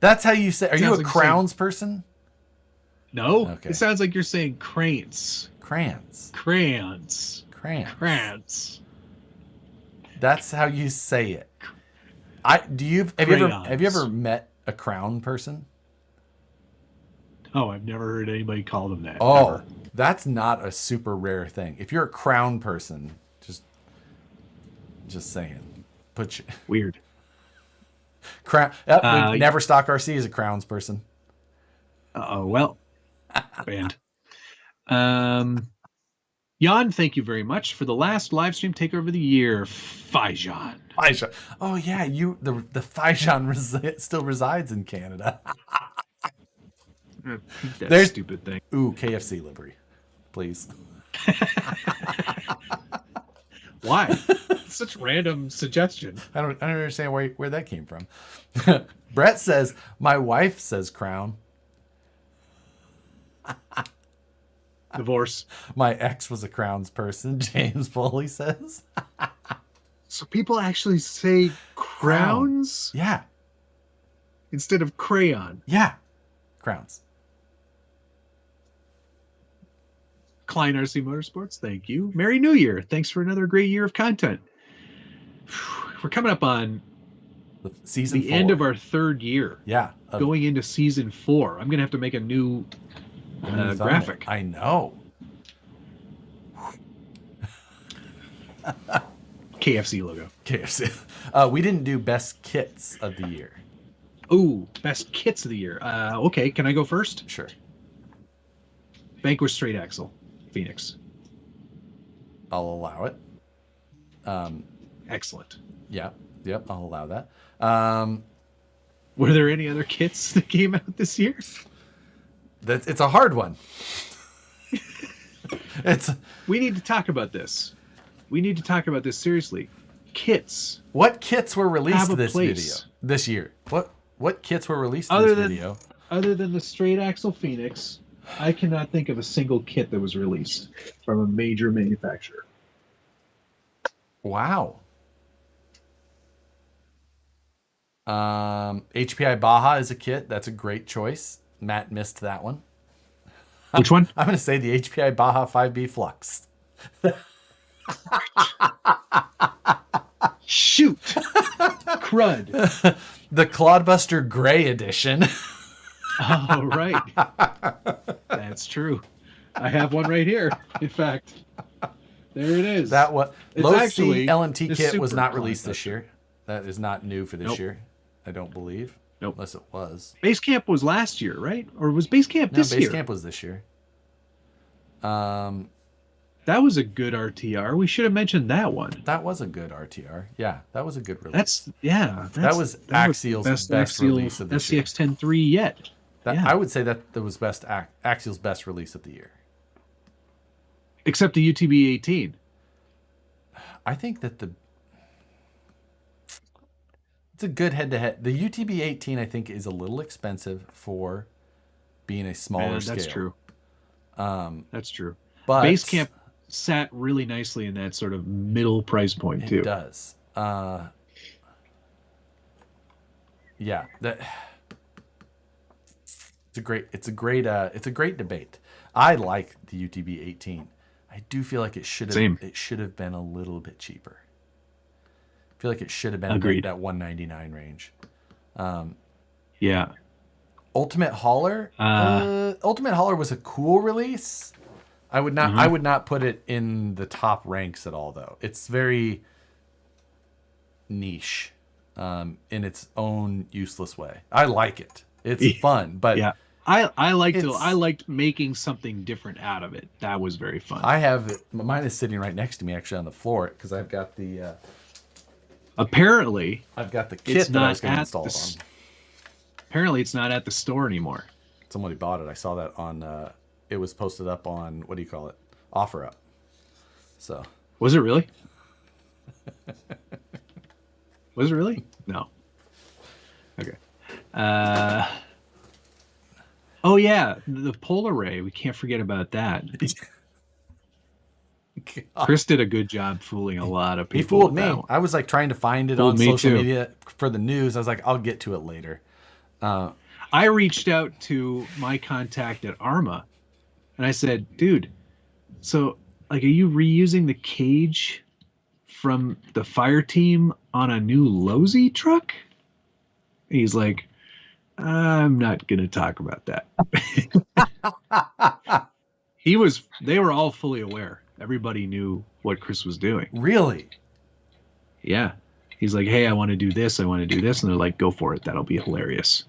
That's how you say. Are you Sounds a like crowns person? No, Okay. it sounds like you're saying cranes. Crayons. Crayons. Crayons. Crayons. That's how you say it. Have you ever met a crown person? Oh, I've never heard anybody call them that. Oh, ever. that's not a super rare thing. If you're a crown person, just saying. Weird. Crown. Never Stock RC is a crowns person. Well, banned. Jan, thank you very much for the last live stream takeover of the year. Fijan. Oh yeah, the Fijan still resides in Canada. That stupid thing. Ooh, KFC livery, please. Why? Such random suggestion. I don't understand where that came from. Brett says, my wife says crown. Divorce. My ex was a crowns person, James Foley says. So people actually say crowns? Yeah. Instead of crayon. Yeah. Crowns. Klein RC Motorsports, thank you. Merry New Year. Thanks for another great year of content. We're coming up on the end of our third year. Yeah. Going into season 4. I'm going to have to make a new graphic. I know. KFC logo. KFC. We didn't do best kits of the year. Ooh, best kits of the year. Okay, can I go first? Sure. Vanquish straight axle, Phoenix. I'll allow it. Excellent. Yeah. Yep. I'll allow that. Were there any other kits that came out this year? It's a hard one. We need to talk about this. We need to talk about this seriously. Kits. What kits were released this year? What kits were released in this video? Other than the straight axle Phoenix, I cannot think of a single kit that was released from a major manufacturer. Wow. HPI Baja is a kit. That's a great choice. Matt missed that one. Which one? I'm going to say the HPI Baja 5B Flux. Shoot. Crud. The Clodbuster Gray Edition. Oh, right. That's true. I have one right here. In fact, there it is. That what Low C LMT the kit was super not released this Clodbuster. year. That is not new for this Nope. year. I don't believe. Nope. Unless it was. Base Camp was last year, right? Or was Base Camp this Base year? Camp was this year. That was a good RTR. We should have mentioned that one. That was a good RTR. Yeah, that was a good release. That was Axial's best release of the year. SCX 10.3 yet. Yeah. I would say that was Axial's best release of the year. Except the UTB 18. I think that it's a good head-to-head. The UTB 18, I think, is a little expensive for being a smaller scale. That's true. That's true. But Base Camp sat really nicely in that sort of middle price point too. It does. Yeah, it's a great debate. I like the UTB 18. I do feel like it should have been a little bit cheaper. I feel like it should have been that 199 range. Yeah. Ultimate Hauler. Ultimate Hauler was a cool release. I would not put it in the top ranks at all, though. It's very niche in its own useless way. I like it. It's fun, but yeah, I liked making something different out of it. That was very fun. Mine is sitting right next to me, actually, on the floor, because I've got the. Apparently, I've got the kit that I was going to install it on. Apparently, it's not at the store anymore. Somebody bought it. I saw that on. It was posted up on, what do you call it? OfferUp. So. Was it really? Was it really? No. Okay. Oh yeah, the polar ray. We can't forget about that. Chris did a good job fooling a lot of people. He fooled me. I was like trying to find it on social media for the news. I was like, I'll get to it later. I reached out to my contact at Arma, and I said, "Dude, So, like, are you reusing the cage from the fire team on a new Losi truck? He's like, I'm not gonna talk about that. They were all fully aware. Everybody knew what Chris was doing. Really? Yeah. He's like, hey, I want to do this. I want to do this. And they're like, go for it. That'll be hilarious.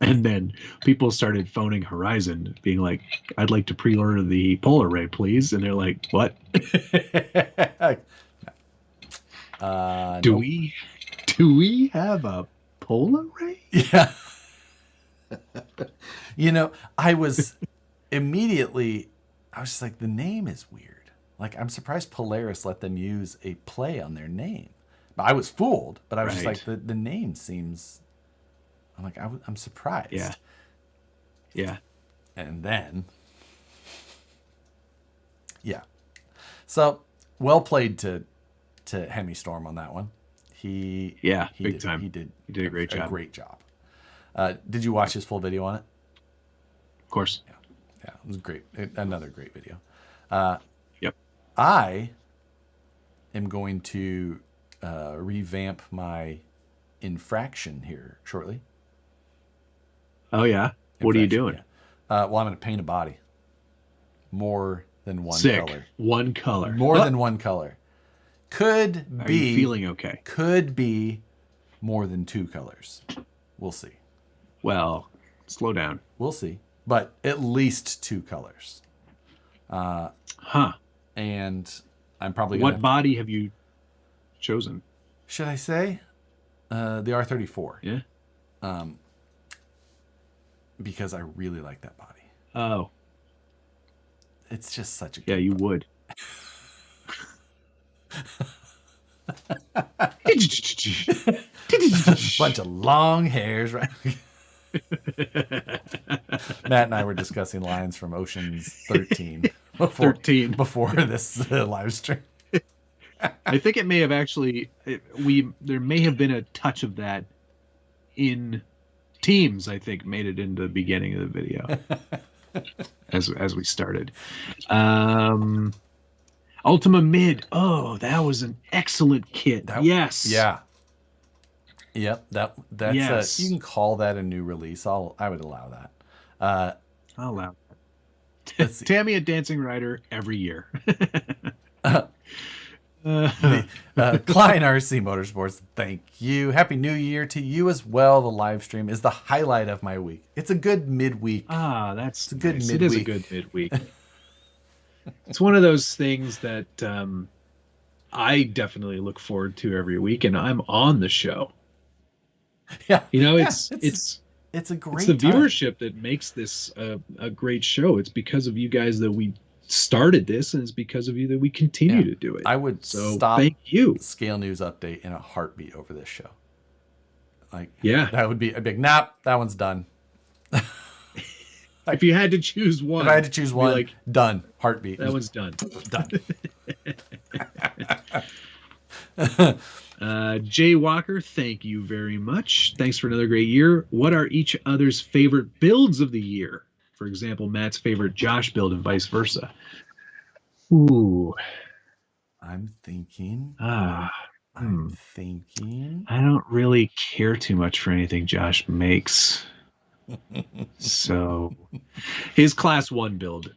And then people started phoning Horizon, being like, I'd like to pre-order the Polar Ray, please. And they're like, what? Do Nope. we have a Polar Ray? Yeah. I was just like, the name is weird. Like, I'm surprised Polaris let them use a play on their name. But I was fooled, but I was just Right. like, the name seems, I'm like, I'm surprised. Yeah. Yeah. And then, yeah. So, well played to Hemi Storm on that one. He Big time. He did a great job. A great job. Did you watch his full video on it? Of course. Yeah, it was great. Another great video. Yep. I am going to revamp my infraction here shortly. Oh, yeah. What are you Infraction, doing? yeah. Well, I'm going to paint a body. More than one Sick. color. One color. More than one color. Could Are be. you feeling okay? Could be more than two colors. We'll see. Well, slow down. We'll see. But at least two colors. Huh. And I'm probably What going to... body have you chosen? Should I say? The R34. Yeah. Because I really like that body. Oh. It's just such a Yeah, good you body. would. Bunch of long hairs, right? Matt and I were discussing lines from Ocean's 13 before this live stream. I think it may have actually there may have been a touch of that in Teams. I think made it into the beginning of the video as we started. Ultima Mid. Oh, that was an excellent kit. Yes. Yeah. Yep. That's Yes. you can call that a new release. I would allow that. I'll allow Let's see. Tammy a Dancing Rider every year. Klein RC Motorsports, thank you. Happy New Year to you as well. The live stream is the highlight of my week. It's a good midweek. That's a good nice. midweek. It is a good midweek. It's one of those things that I definitely look forward to every week, and I'm on the show. Yeah, It's a great. It's the time. viewership that makes this a great show. It's because of you guys that we started this, and it's because of you that we continue to do it. I would so stop thank you. Scale News Update in a heartbeat over this show. Like, yeah, that would be a big nap. That one's done. If you had to choose one, if I had to choose one, like, done. Heartbeat. That one's done. Done. Jay Walker, thank you very much. Thanks for another great year. What are each other's favorite builds of the year? For example, Matt's favorite Josh build and vice versa. Ooh. I'm thinking. I'm thinking. I don't really care too much for anything Josh makes. So his class 1 build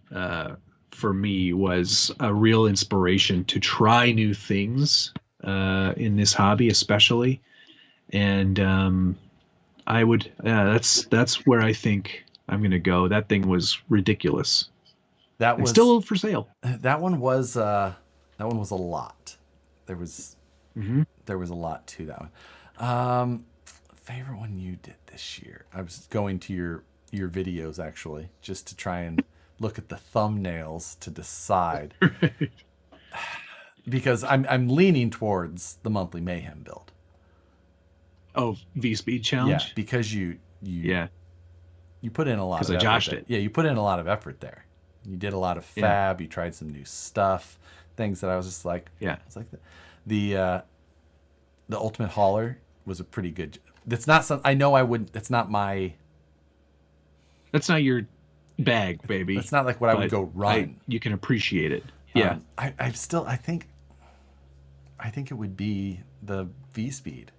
for me was a real inspiration to try new things in this hobby, especially. And that's where I think I'm going to go. That thing was ridiculous. That was still for sale. That one was a lot. There was a lot to that one. Favorite one you did this year? I was going to your videos actually, just to try and look at the thumbnails to decide. Right. Because I'm leaning towards the monthly mayhem build. Oh, V-Speed challenge? Yeah, because you put in a lot of effort. Because I joshed it. Yeah, you put in a lot of effort there. You did a lot of fab, you tried some new stuff, things that I was just like, it's like the Ultimate Hauler was a pretty good. That's not some. I know I wouldn't. That's not my. That's not your bag, baby. It's not like what I would But go run. you can appreciate it. Yeah. I think it would be the V speed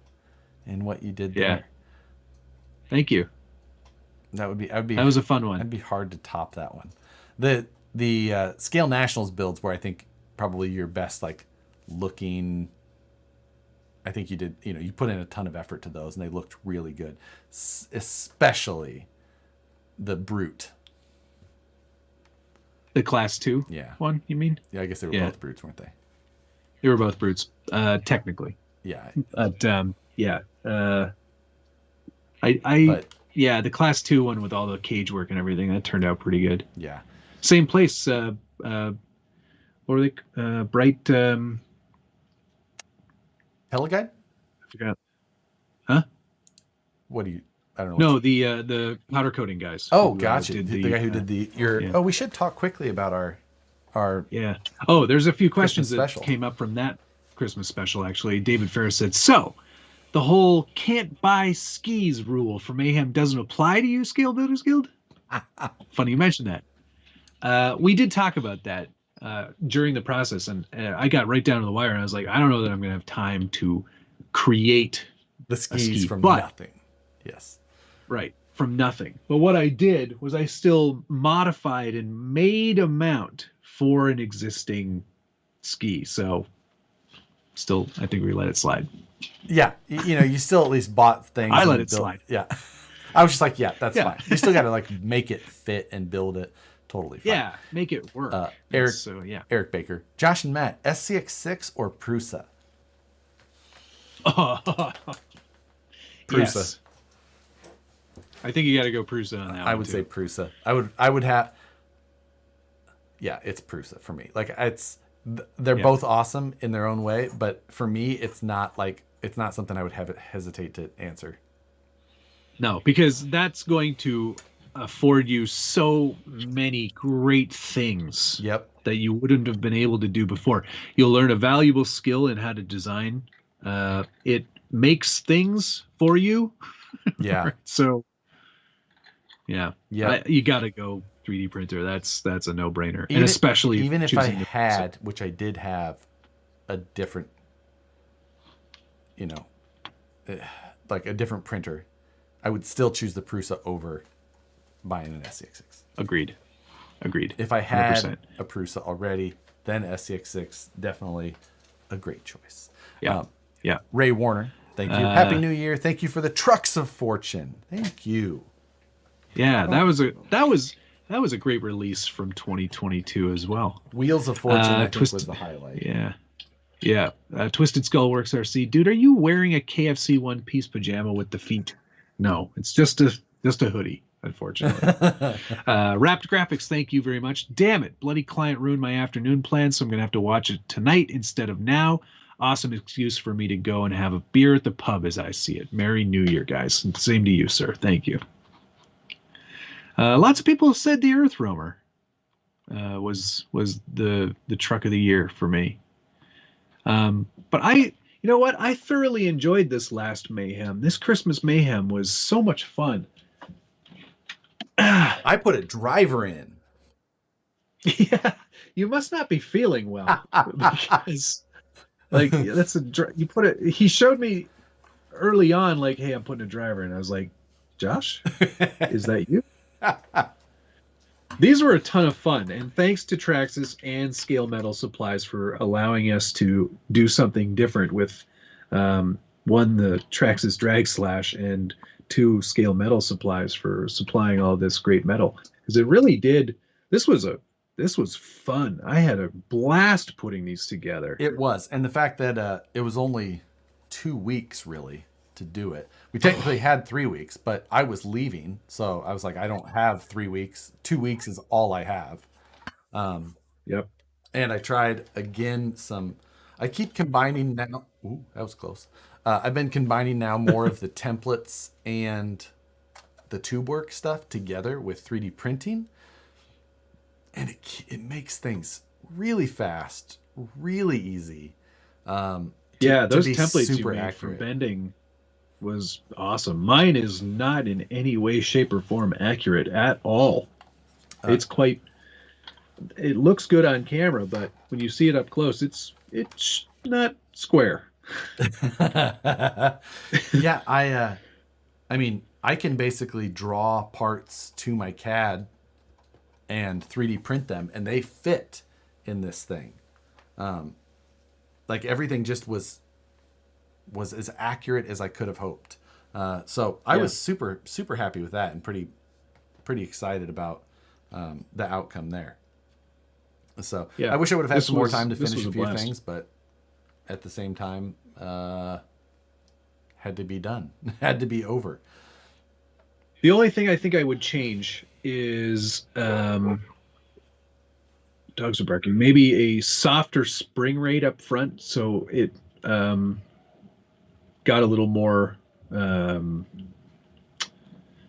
and what you did Yeah. there. Thank you. That was a fun one. That'd be hard to top that one. The Scale Nationals builds were, I think, probably your best like looking. I think you did, you put in a ton of effort to those and they looked really good. Especially the Brute. The class 2 Yeah. one, you mean? Yeah, I guess they were both Brutes, weren't they? They were both Brutes, technically. Yeah. But yeah. But yeah, the class 2 one with all the cage work and everything, that turned out pretty good. yeah. Same place. What were they? Bright. Heliguide? I forgot. Huh? What do you? I don't know. No, the powder coating guys. Oh, who, gotcha. did The guy who did your. yeah. Oh, we should talk quickly about our. Yeah. Oh, there's a few questions Christmas that special. came up from that Christmas special. Actually, David Ferris said, "So, the whole can't buy skis rule for Mayhem doesn't apply to you, Scale Builders Guild." Funny you mentioned that. We did talk about that during the process, and I got right down to the wire, and I was like, I don't know that I'm going to have time to create The skis ski, from but- nothing. Yes. right from nothing. But what I did was I still modified and made a mount for an existing ski. So still, I think we let it slide. Yeah. You still at least bought things. I and let it built- slide. Yeah. I was just like, yeah, that's Yeah. fine. You still got to like make it fit and build it. Totally fine. Yeah, make it work. Eric- So yeah. Eric Baker, Josh and Matt, SCX6 or Prusa? Prusa. Yes. I think you got to go Prusa on that one. I would too. say Prusa. I would have. Yeah, it's Prusa for me. Like they're both awesome in their own way, but for me, it's not something I would hesitate to answer. No, because that's going to afford you so many great things Yep. that you wouldn't have been able to do before. You'll learn a valuable skill in how to design. It makes things for you. Yeah. So, yeah. Yeah. You got to go 3D printer. That's a no-brainer. Even- and especially Even if I choosing the- had, which I did have, a different, like a different printer, I would still choose the Prusa over buying an SCX6. Agreed. If I had 100%. a Prusa already, then SCX6 definitely a great choice. Yeah. Yeah. Ray Warner, thank you. Happy New Year. Thank you for the trucks of fortune. Thank you. Yeah, that was a great release from 2022 as well. Wheels of Fortune, I think, Twisted- was the highlight. Yeah. Twisted Skull Works RC. Dude, are you wearing a KFC one-piece pajama with the feet? No, it's just a hoodie, unfortunately. Wrapped Graphics, thank you very much. Damn it, bloody client ruined my afternoon plans, so I'm gonna have to watch it tonight instead of now. Awesome excuse for me to go and have a beer at the pub as I see it. Merry New Year, guys. And same to you, sir. Thank you. Lots of people have said the Earth Roamer was the truck of the year for me. But you know what? I thoroughly enjoyed this last Mayhem. This Christmas Mayhem was so much fun. I put a driver in. Yeah, you must not be feeling well because, like, you put it. He showed me early on, like, hey, I'm putting a driver in. I was like, Josh, is that you? These were a ton of fun, and thanks to Traxxas and Scale Metal Supplies for allowing us to do something different with one, the Traxxas Drag Slash, and two, Scale Metal Supplies for supplying all this great metal. Because it really did. This was fun. I had a blast putting these together. It was. And the fact that it was only 2 weeks, really, to do it. We technically had 3 weeks, but I was leaving. So I was like, I don't have 3 weeks. 2 weeks is all I have. Yep. And I tried again I keep combining now. Ooh, that was close. I've been combining now more of the templates and the tube work stuff together with 3D printing. And it makes things really fast, really easy. Those be templates you super made accurate. for bending was awesome. Mine is not in any way, shape, or form accurate at all. It's quite. It looks good on camera, but when you see it up close, it's not square. Yeah, I mean, I can basically draw parts to my CAD and 3D print them, and they fit in this thing. Like everything just was as accurate as I could have hoped. So I was super happy with that, and pretty excited about the outcome there. So Yeah, I wish I would have had this some more was- time to this finish was a a few blast. things, but at the same time, had to be done, had to be over. The only thing I think I would change is dogs are barking. Maybe a softer spring rate up front, so it got a little more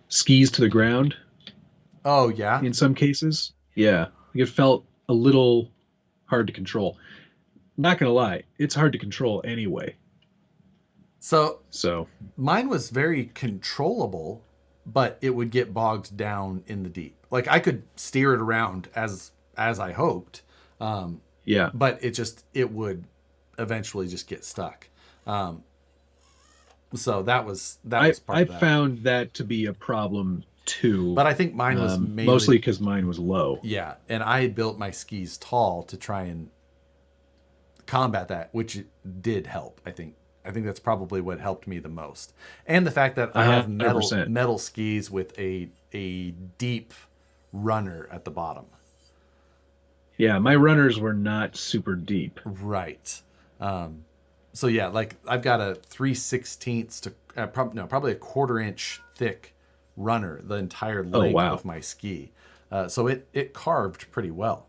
skis to the ground Oh yeah. in some cases. Yeah, it felt a little hard to control. Not gonna lie, it's hard to control anyway. So So mine was very controllable, but it would get bogged down in the deep. Like I could steer it around as I hoped, yeah, but it would eventually just get stuck. So that was part I of that. found that to be a problem too. But I think mine was mainly mostly because mine was low. yeah, and I built my skis tall to try and combat that, which did help. I think that's probably what helped me the most, and the fact that I have 100%. metal skis with a deep runner at the bottom. Yeah, my runners were not super deep. Right. So yeah, like I've got a 3/16 to probably a 1/4 inch thick runner the entire length wow. of my ski. So it carved pretty well.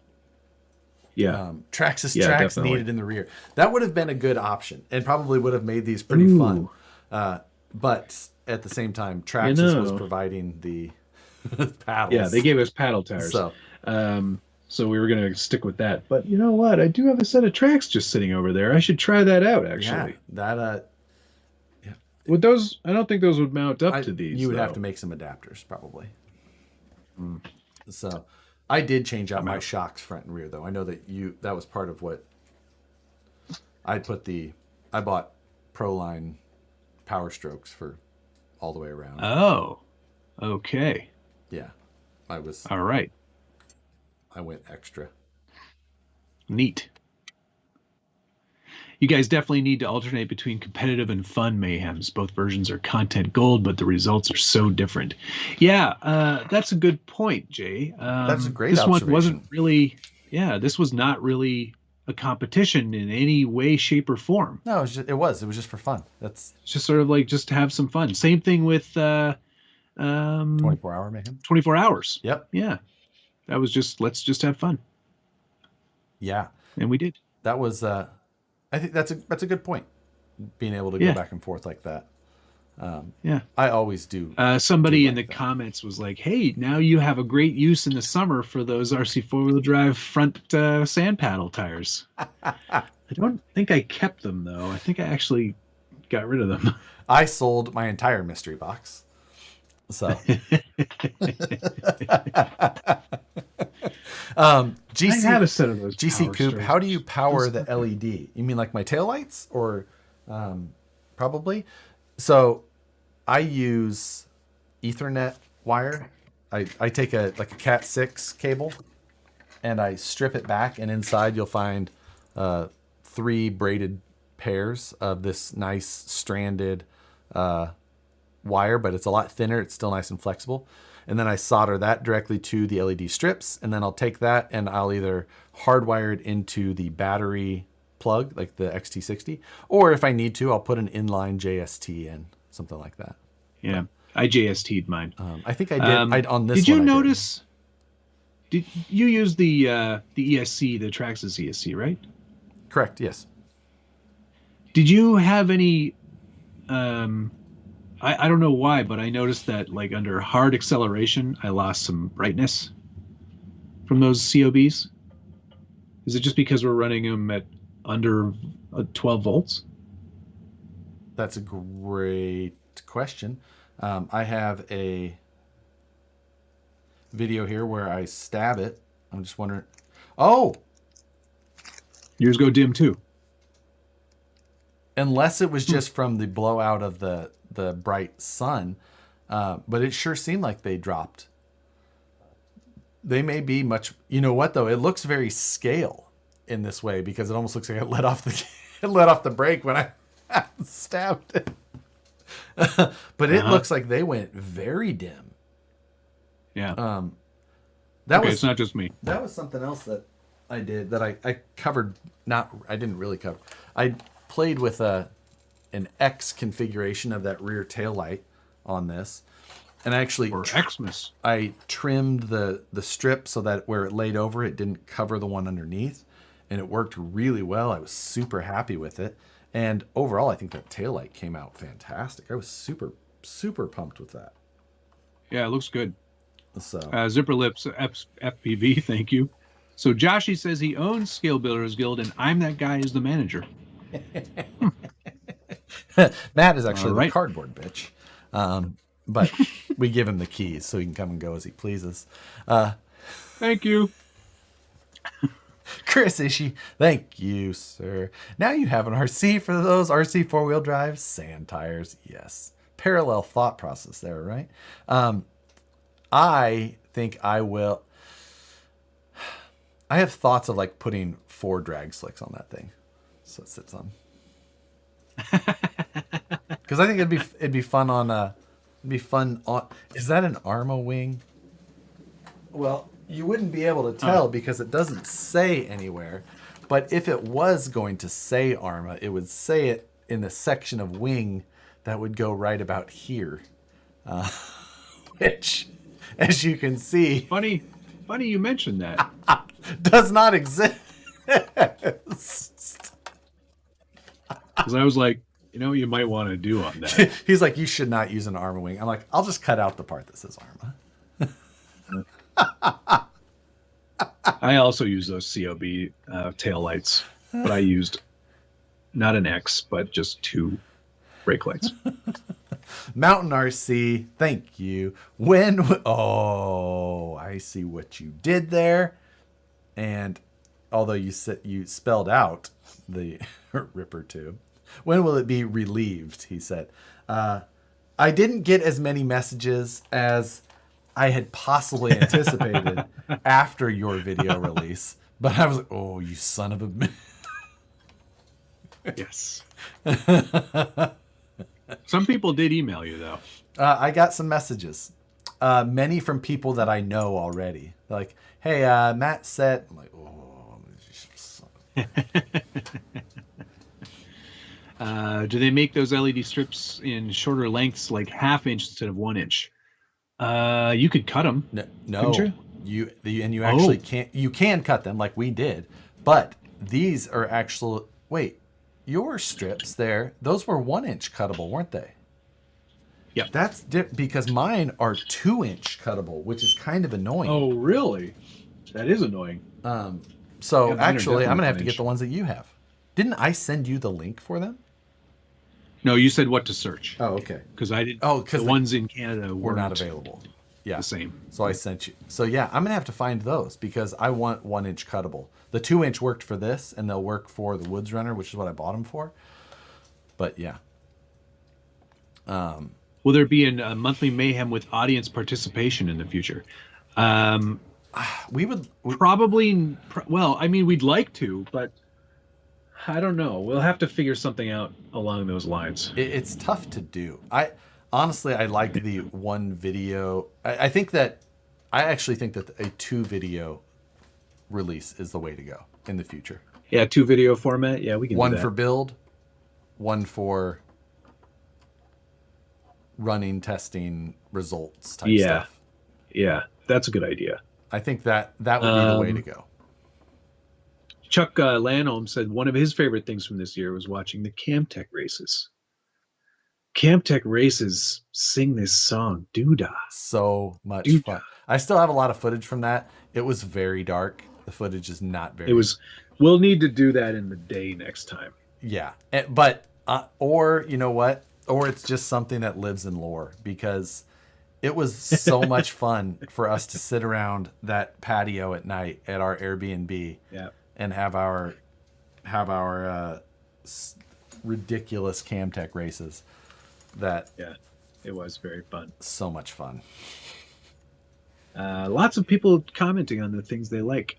Yeah, Traxxas Yeah, tracks definitely. needed in the rear. That would have been a good option and probably would have made these pretty fun. But at the same time, Traxxas was providing the paddles. yeah, they gave us paddle tires. So So we were gonna stick with that. But you know what? I do have a set of tracks just sitting over there. I should try that out yeah, actually. that Would those? I don't think those would mount up to these. you would have though. to make some adapters probably. So I did change out my shocks front and rear though. I know that was part of what I bought Proline Power Strokes for all the way around. Oh, okay. Yeah. All right. I went extra. Neat. You guys definitely need to alternate between competitive and fun mayhems. Both versions are content gold, but the results are so different. Yeah, that's a good point, Jay. That's a great This one observation. wasn't really. Yeah, this was not really a competition in any way, shape, or form. No, it was just for fun. That's It's just sort of like just to have some fun. Same thing with 24-hour mayhem. 24 hours. Yep. Yeah, that was just let's just have fun, Yeah. and we did. That was I think that's a good point. Being able to Yeah. go back and forth like that. Yeah. I always do. Somebody do in the like that. comments was like, "Hey, now you have a great use in the summer for those RC four-wheel drive front sand paddle tires." I don't think I kept them though. I think I actually got rid of them. I sold my entire mystery box. So GC I have a set of those. GC Power Coupe, Strokes. how do you power the LED? You mean like my taillights or probably? So I use Ethernet wire. I take a Cat 6 cable and I strip it back, and inside you'll find 3 braided pairs of this nice stranded wire, but it's a lot thinner. It's still nice and flexible. And then I solder that directly to the LED strips, and then I'll take that and I'll either hardwire it into the battery plug, like the XT60, or if I need to, I'll put an inline JST in, something like that. Yeah, I JST'd mine. I think I did. On this Did you one, I notice? Did you use the ESC, the Traxxas ESC, right? Correct. Yes. Did you have any? I don't know why, but I noticed that like under hard acceleration, I lost some brightness from those COBs. Is it just because we're running them at under 12 volts? That's a great question. I have a video here where I stab it. I'm just wondering. Oh, Yours go dim too. unless it was just from the blowout of the bright sun, but it sure seemed like they dropped. They may be much. You know what though? It looks very scale in this way because it almost looks like it let off the brake when I stabbed it. But it looks like they went very dim. Yeah. That okay, was it's not just me. That was something else that I did that I covered. I didn't really cover. I played with an X configuration of that rear tail light on this, and I actually Or Xmas. I trimmed the strip so that where it laid over, it didn't cover the one underneath, and it worked really well. I was super happy with it, and overall, I think that tail light came out fantastic. I was super pumped with that. Yeah, it looks good. So Zipper Lips FPV, thank you. So Joshy says he owns Scale Builders Guild, and I'm that guy as the manager. Matt is actually All right. the cardboard bitch, but we give him the keys so he can come and go as he pleases. Thank you. Chris Ishii, thank you, sir. Now you have an RC for those RC four-wheel drive sand tires. Yes, parallel thought process there, right? I think I will. I have thoughts of like putting 4 drag slicks on that thing, so it sits on. Because I think it'd be fun on Is that an Arma wing? Well, you wouldn't be able to tell because it doesn't say anywhere. But if it was going to say Arma, it would say it in the section of wing that would go right about here, which, as you can see, Funny you mentioned that. does not exist. Because I was like, you know what you might want to do on that. He's like, you should not use an Arma wing. I'm like, I'll just cut out the part that says Arma. I also use those COB tail lights, but I used not an X, but just 2 brake lights. Mountain RC, thank you. Oh, I see what you did there. And although you spelled out the Ripper tube, when will it be relieved? He said. I didn't get as many messages as I had possibly anticipated after your video release, but I was like, oh, you son of a... Yes. Some people did email you, though. I got some messages, many from people that I know already. They're like, hey, Matt said... I'm like, oh... Do they make those LED strips in shorter lengths, like 1/2 inch instead of 1 inch? You could cut them. No, you actually can't. You can cut them like we did, but these are actual. Wait, your strips there, those were 1 inch cuttable, weren't they? Yeah. That's because mine are 2 inch cuttable, which is kind of annoying. Oh, really? That is annoying. So Yeah, actually, I'm gonna have to 1 get inch. the ones that you have. Didn't I send you the link for them? No, you said what to search. Oh, okay. Because I did. Oh, 'cause the ones in Canada We're were not available. Yeah. the same. So I sent you. So yeah, I'm gonna have to find those because I want 1 inch cuttable. The 2 inch worked for this, and they'll work for the Woods Runner, which is what I bought them for. But yeah. Will there be a monthly mayhem with audience participation in the future? We Probably. Well, I mean, we'd like to, but I don't know. We'll have to figure something out along those lines. It's tough to do. I honestly like the one video. I actually think that a 2 video release is the way to go in the future. Yeah, 2 video format. Yeah, we can. One do that. for build, one for running, testing, results type stuff. Yeah, that's a good idea. I think that would be the way to go. Chuck Lanholm said one of his favorite things from this year was watching the Camtech races. Camtech races sing this song, Doodah. So much Doodah. fun. I still have a lot of footage from that. It was very dark. The footage is not very. It was. We'll need to do that in the day next time. Yeah, but or you know what? Or it's just something that lives in lore because It was so much fun for us to sit around that patio at night at our Airbnb Yeah. and have our ridiculous Camtech races. That Yeah. It was very fun. so much fun. Lots of people commenting on the things they like.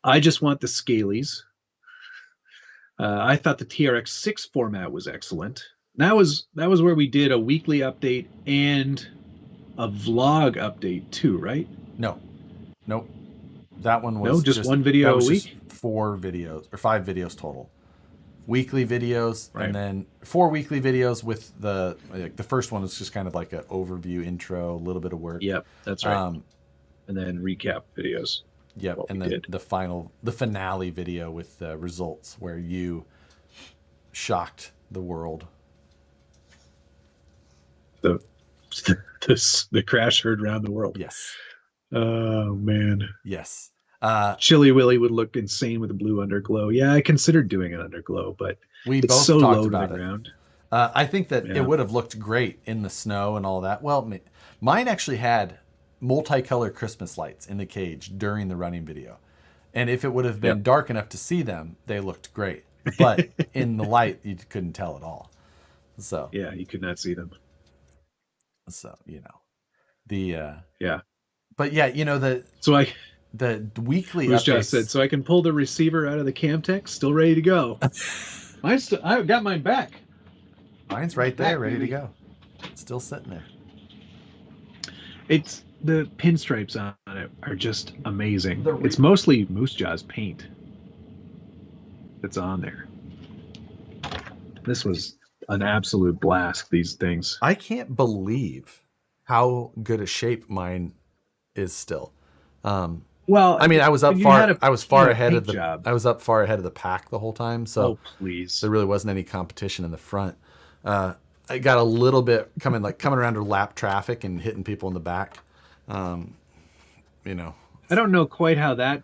I just want the Scalies. I thought the TRX6 format was excellent. That was where we did a weekly update and a vlog update too, right? No, nope. That one was No, just one video that was a week? just 4 videos or 5 videos total. Weekly videos, Right. and then 4 weekly videos with the first one was just kind of like an overview intro, a little bit of work. Yep, that's right. And then recap videos. Yep, what and we then did. the finale video with the results where you shocked the world. The the crash heard around the world. Yes, Oh man. yes. Chili Willy would look insane with a blue underglow. Yeah, I considered doing an underglow, but We it's both so talked low to about the it. ground. I think that Yeah. it would have looked great in the snow and all that. Well, mine actually had multicolored Christmas lights in the cage during the running video. And if it would have been Yep. dark enough to see them, they looked great. But in the light, you couldn't tell at all. So, Yeah, you could not see them. Yeah. But yeah, So the weekly Moose updates. Jaw said, so I can pull the receiver out of the Camtech, still ready to go. I got mine back. Mine's right there, back, ready to baby. go. Still sitting there. It's the pinstripes on it are just amazing. The re- It's mostly Moose Jaw's paint that's on there. This was an absolute blast, these things. I can't believe how good a shape mine is still. Well, I mean, I was up you far. had a- I was you far had a ahead of paint the. job. I was up far ahead of the pack the whole time, so Oh, please. there really wasn't any competition in the front. I got a little bit coming around to lap traffic and hitting people in the back. I don't know quite how that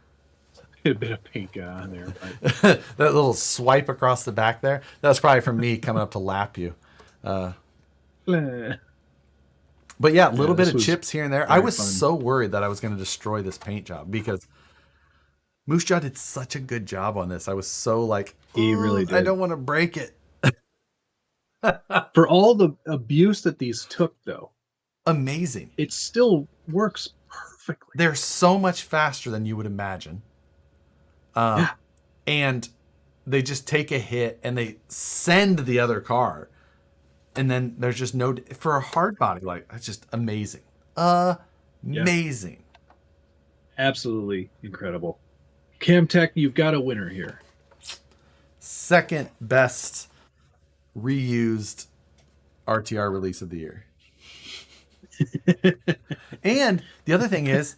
a bit of paint got on there, but that little swipe across the back there. That's probably from me coming up to lap you. But yeah, a little bit this of was chips here and there. I very was fun. so worried that I was going to destroy this paint job because Moose Jaw did such a good job on this. I was so like, He really I did. don't want to break it. For all the abuse that these took, though, Amazing. it still works perfectly. They're so much faster than you would imagine. Yeah. And they just take a hit and they send the other car. And then there's just no, for a hard body, like, that's just amazing. Amazing. Absolutely incredible. Camtech, you've got a winner here. Second best reused RTR release of the year. And the other thing is,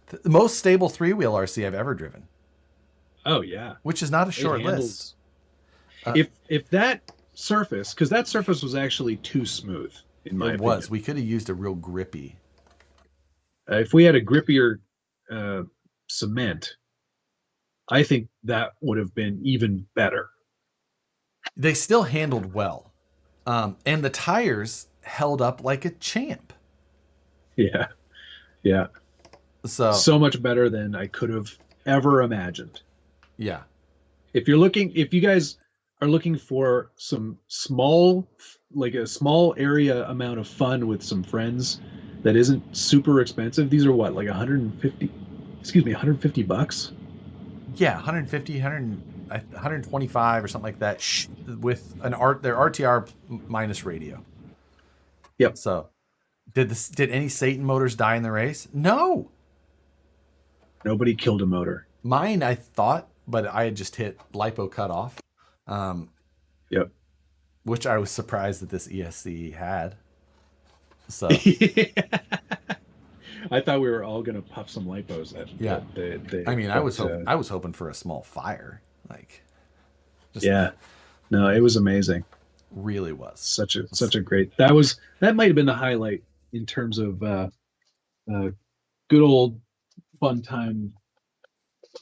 the most stable 3-wheel RC I've ever driven, Oh yeah, which is not a It short handles- list. If that surface, because that surface was actually too smooth, in my It opinion. was. We could have used a real grippy. If we had a grippier cement, I think that would have been even better. They still handled well. And the tires held up like a champ. Yeah, yeah. So, So much better than I could have ever imagined. yeah. If you guys are looking for some small area amount of fun with some friends that isn't super expensive, these are what, like 150 bucks? Yeah, 150, 125 or something like that with their RTR minus radio. Yep. So, did any Satan motors die in the race? No. Nobody killed a motor. Mine, I thought, but I had just hit lipo cutoff. Yep. Which I was surprised that this ESC had. So, I thought we were all gonna puff some lipos. Yeah. I mean, I was hoping for a small fire. Like, just Yeah. No, it was amazing. really was. Such a great. That might have been the highlight in terms of good old fun time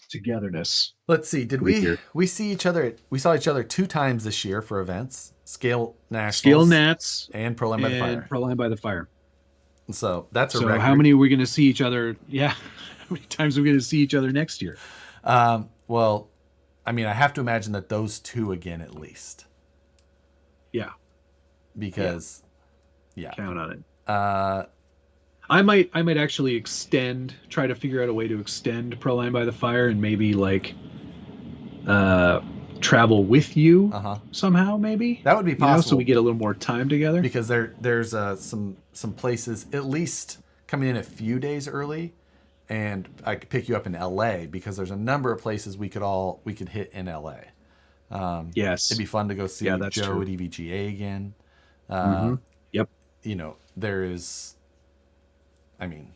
togetherness. Let's see. Did Week we here. we see each other? We saw each other 2 times this year for events: Scale Nationals, Scale Nats and Pro Line by the and Fire. Pro Line by the Fire. So that's a So record. how many are we going to see each other? Yeah. How many times are we going to see each other next year? Well, I mean, I have to imagine that those 2 again at least. Yeah. Because, yeah. Count on it. I might actually try to figure out a way to extend Pro Line by the Fire and maybe like travel with you somehow, maybe. That would be possible. So we get a little more time together. Because there's some places at least coming in a few days early, and I could pick you up in LA because there's a number of places we could hit in LA. Yes. It'd be fun to go see that's Joe true. at EVGA again. Yep. There is, I mean,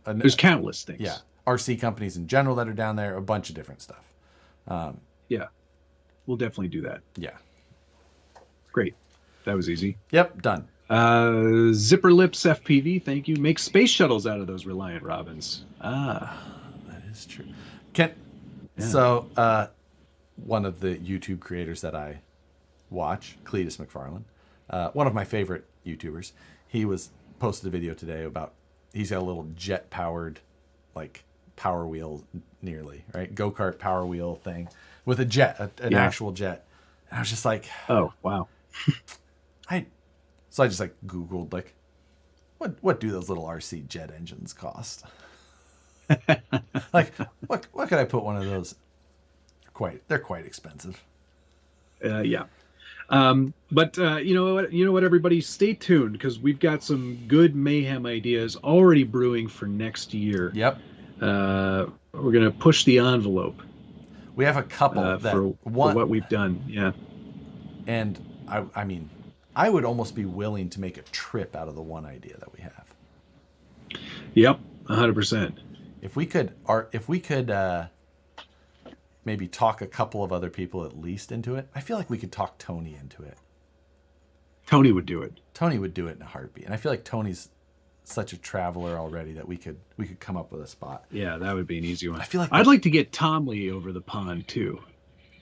there's countless things. Yeah. RC companies in general that are down there, a bunch of different stuff. Yeah. We'll definitely do that. Yeah. Great. That was easy. Yep. Done. Zipper Lips FPV. Thank you. Make space shuttles out of those Reliant Robins. That is true. So, one of the YouTube creators that I watch, Cletus McFarlane, one of my favorite YouTubers, he posted a video today about, he's got a little jet powered, like power wheel nearly, right? Go-kart power wheel thing with a jet, an actual jet. And I was just like, oh, wow. So I just like Googled like, what do those little RC jet engines cost? Like, what could I put one of those? They're quite expensive. Yeah. But you know what, everybody, stay tuned because we've got some good mayhem ideas already brewing for next year. Yep. We're gonna push the envelope. We have a couple for what we've done. Yeah. And I mean, I would almost be willing to make a trip out of the one idea that we have. Yep, 100%. If we could maybe talk a couple of other people at least into it, I feel like we could talk Tony into it. Tony would do it. Tony would do it in a heartbeat, and I feel like Tony's such a traveler already that we could come up with a spot. Yeah, that would be an easy one. I feel like I'd like to get Tom Lee over the pond too.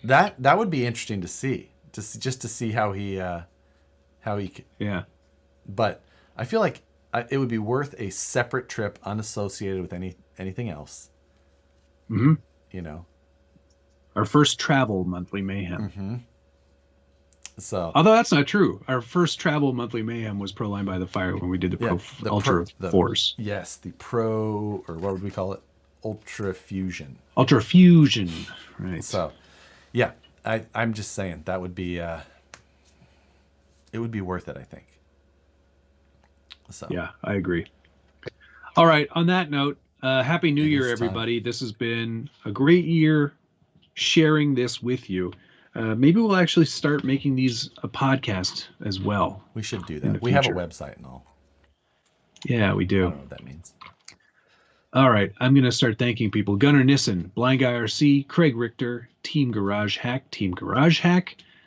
That would be interesting to see, just to see how he. Yeah. But I feel like it would be worth a separate trip, unassociated with anything else. Mm-hmm. Our first travel monthly mayhem. Mm-hmm. So, although that's not true, our first travel monthly mayhem was Pro Line by the Fire when we did the Ultra Force. Yes, the Pro, or what would we call it? Ultra Fusion. Ultra Fusion, right? So, yeah, I'm just saying that would be. It would be worth it, I think. So. Yeah, I agree. All right. On that note, Happy New Year, everybody. This has been a great year sharing this with you. Maybe we'll actually start making these a podcast as well. We should do that. We have a website and all. Yeah, we do. I don't know what that means. All right. I'm going to start thanking people. Gunnar Nissen, Blind Guy RC, Craig Richter, Team Garage Hack,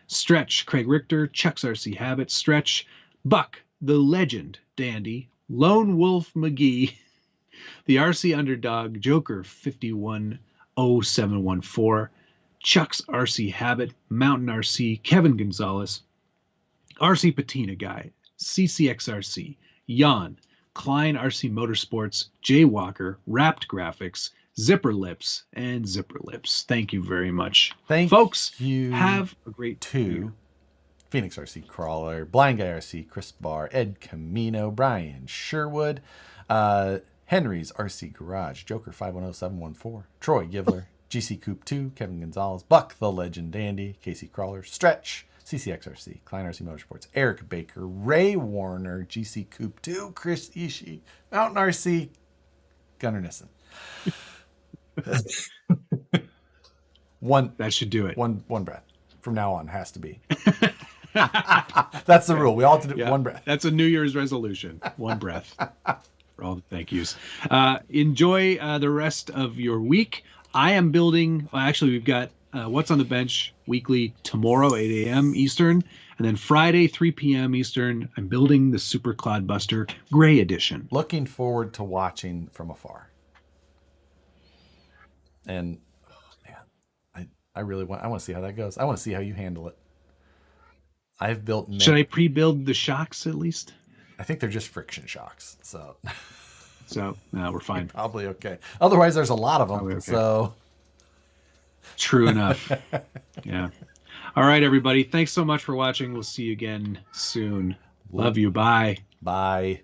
Stretch, Craig Richter, Chuck's RC Habit, Stretch, Buck, the Legend, Dandy, Lone Wolf McGee, the RC Underdog, Joker 510714, Chuck's RC Habit, Mountain RC, Kevin Gonzalez, RC Patina Guy, CCXRC, Jan, Klein RC Motorsports, Jay Walker, Wrapped Graphics, Zipper Lips, and Zipper Lips. Thank you very much. Folks, have a great year. Phoenix RC Crawler, Blind Guy RC, Chris Barr, Ed Camino, Brian Sherwood, Henry's RC Garage, Joker 510714, Troy Givler, GC Coop 2, Kevin Gonzalez, Buck the Legend Dandy, Casey Crawler, Stretch, CCXRC, Klein RC Motorsports, Eric Baker, Ray Warner, GC Coop 2, Chris Ishii, Mountain RC, Gunnar Nissen. That should do it. One breath. From now on, has to be. That's the rule. We all have to do one breath. That's a New Year's resolution. One breath. For all the thank yous. Enjoy the rest of your week. I am building. Well, actually, we've got What's on the Bench weekly tomorrow, 8 a.m. Eastern. And then Friday, 3 p.m. Eastern, I'm building the Super Clodbuster Gray Edition. Looking forward to watching from afar. And oh, man, I really want to see how that goes. I want to see how you handle it. I've built. Should I pre-build the shocks at least? I think they're just friction shocks, so So no, we're fine. probably okay. Otherwise, there's a lot of them. Okay. So true enough. Yeah. All right, everybody. Thanks so much for watching. We'll see you again soon. Love you. Bye. Bye.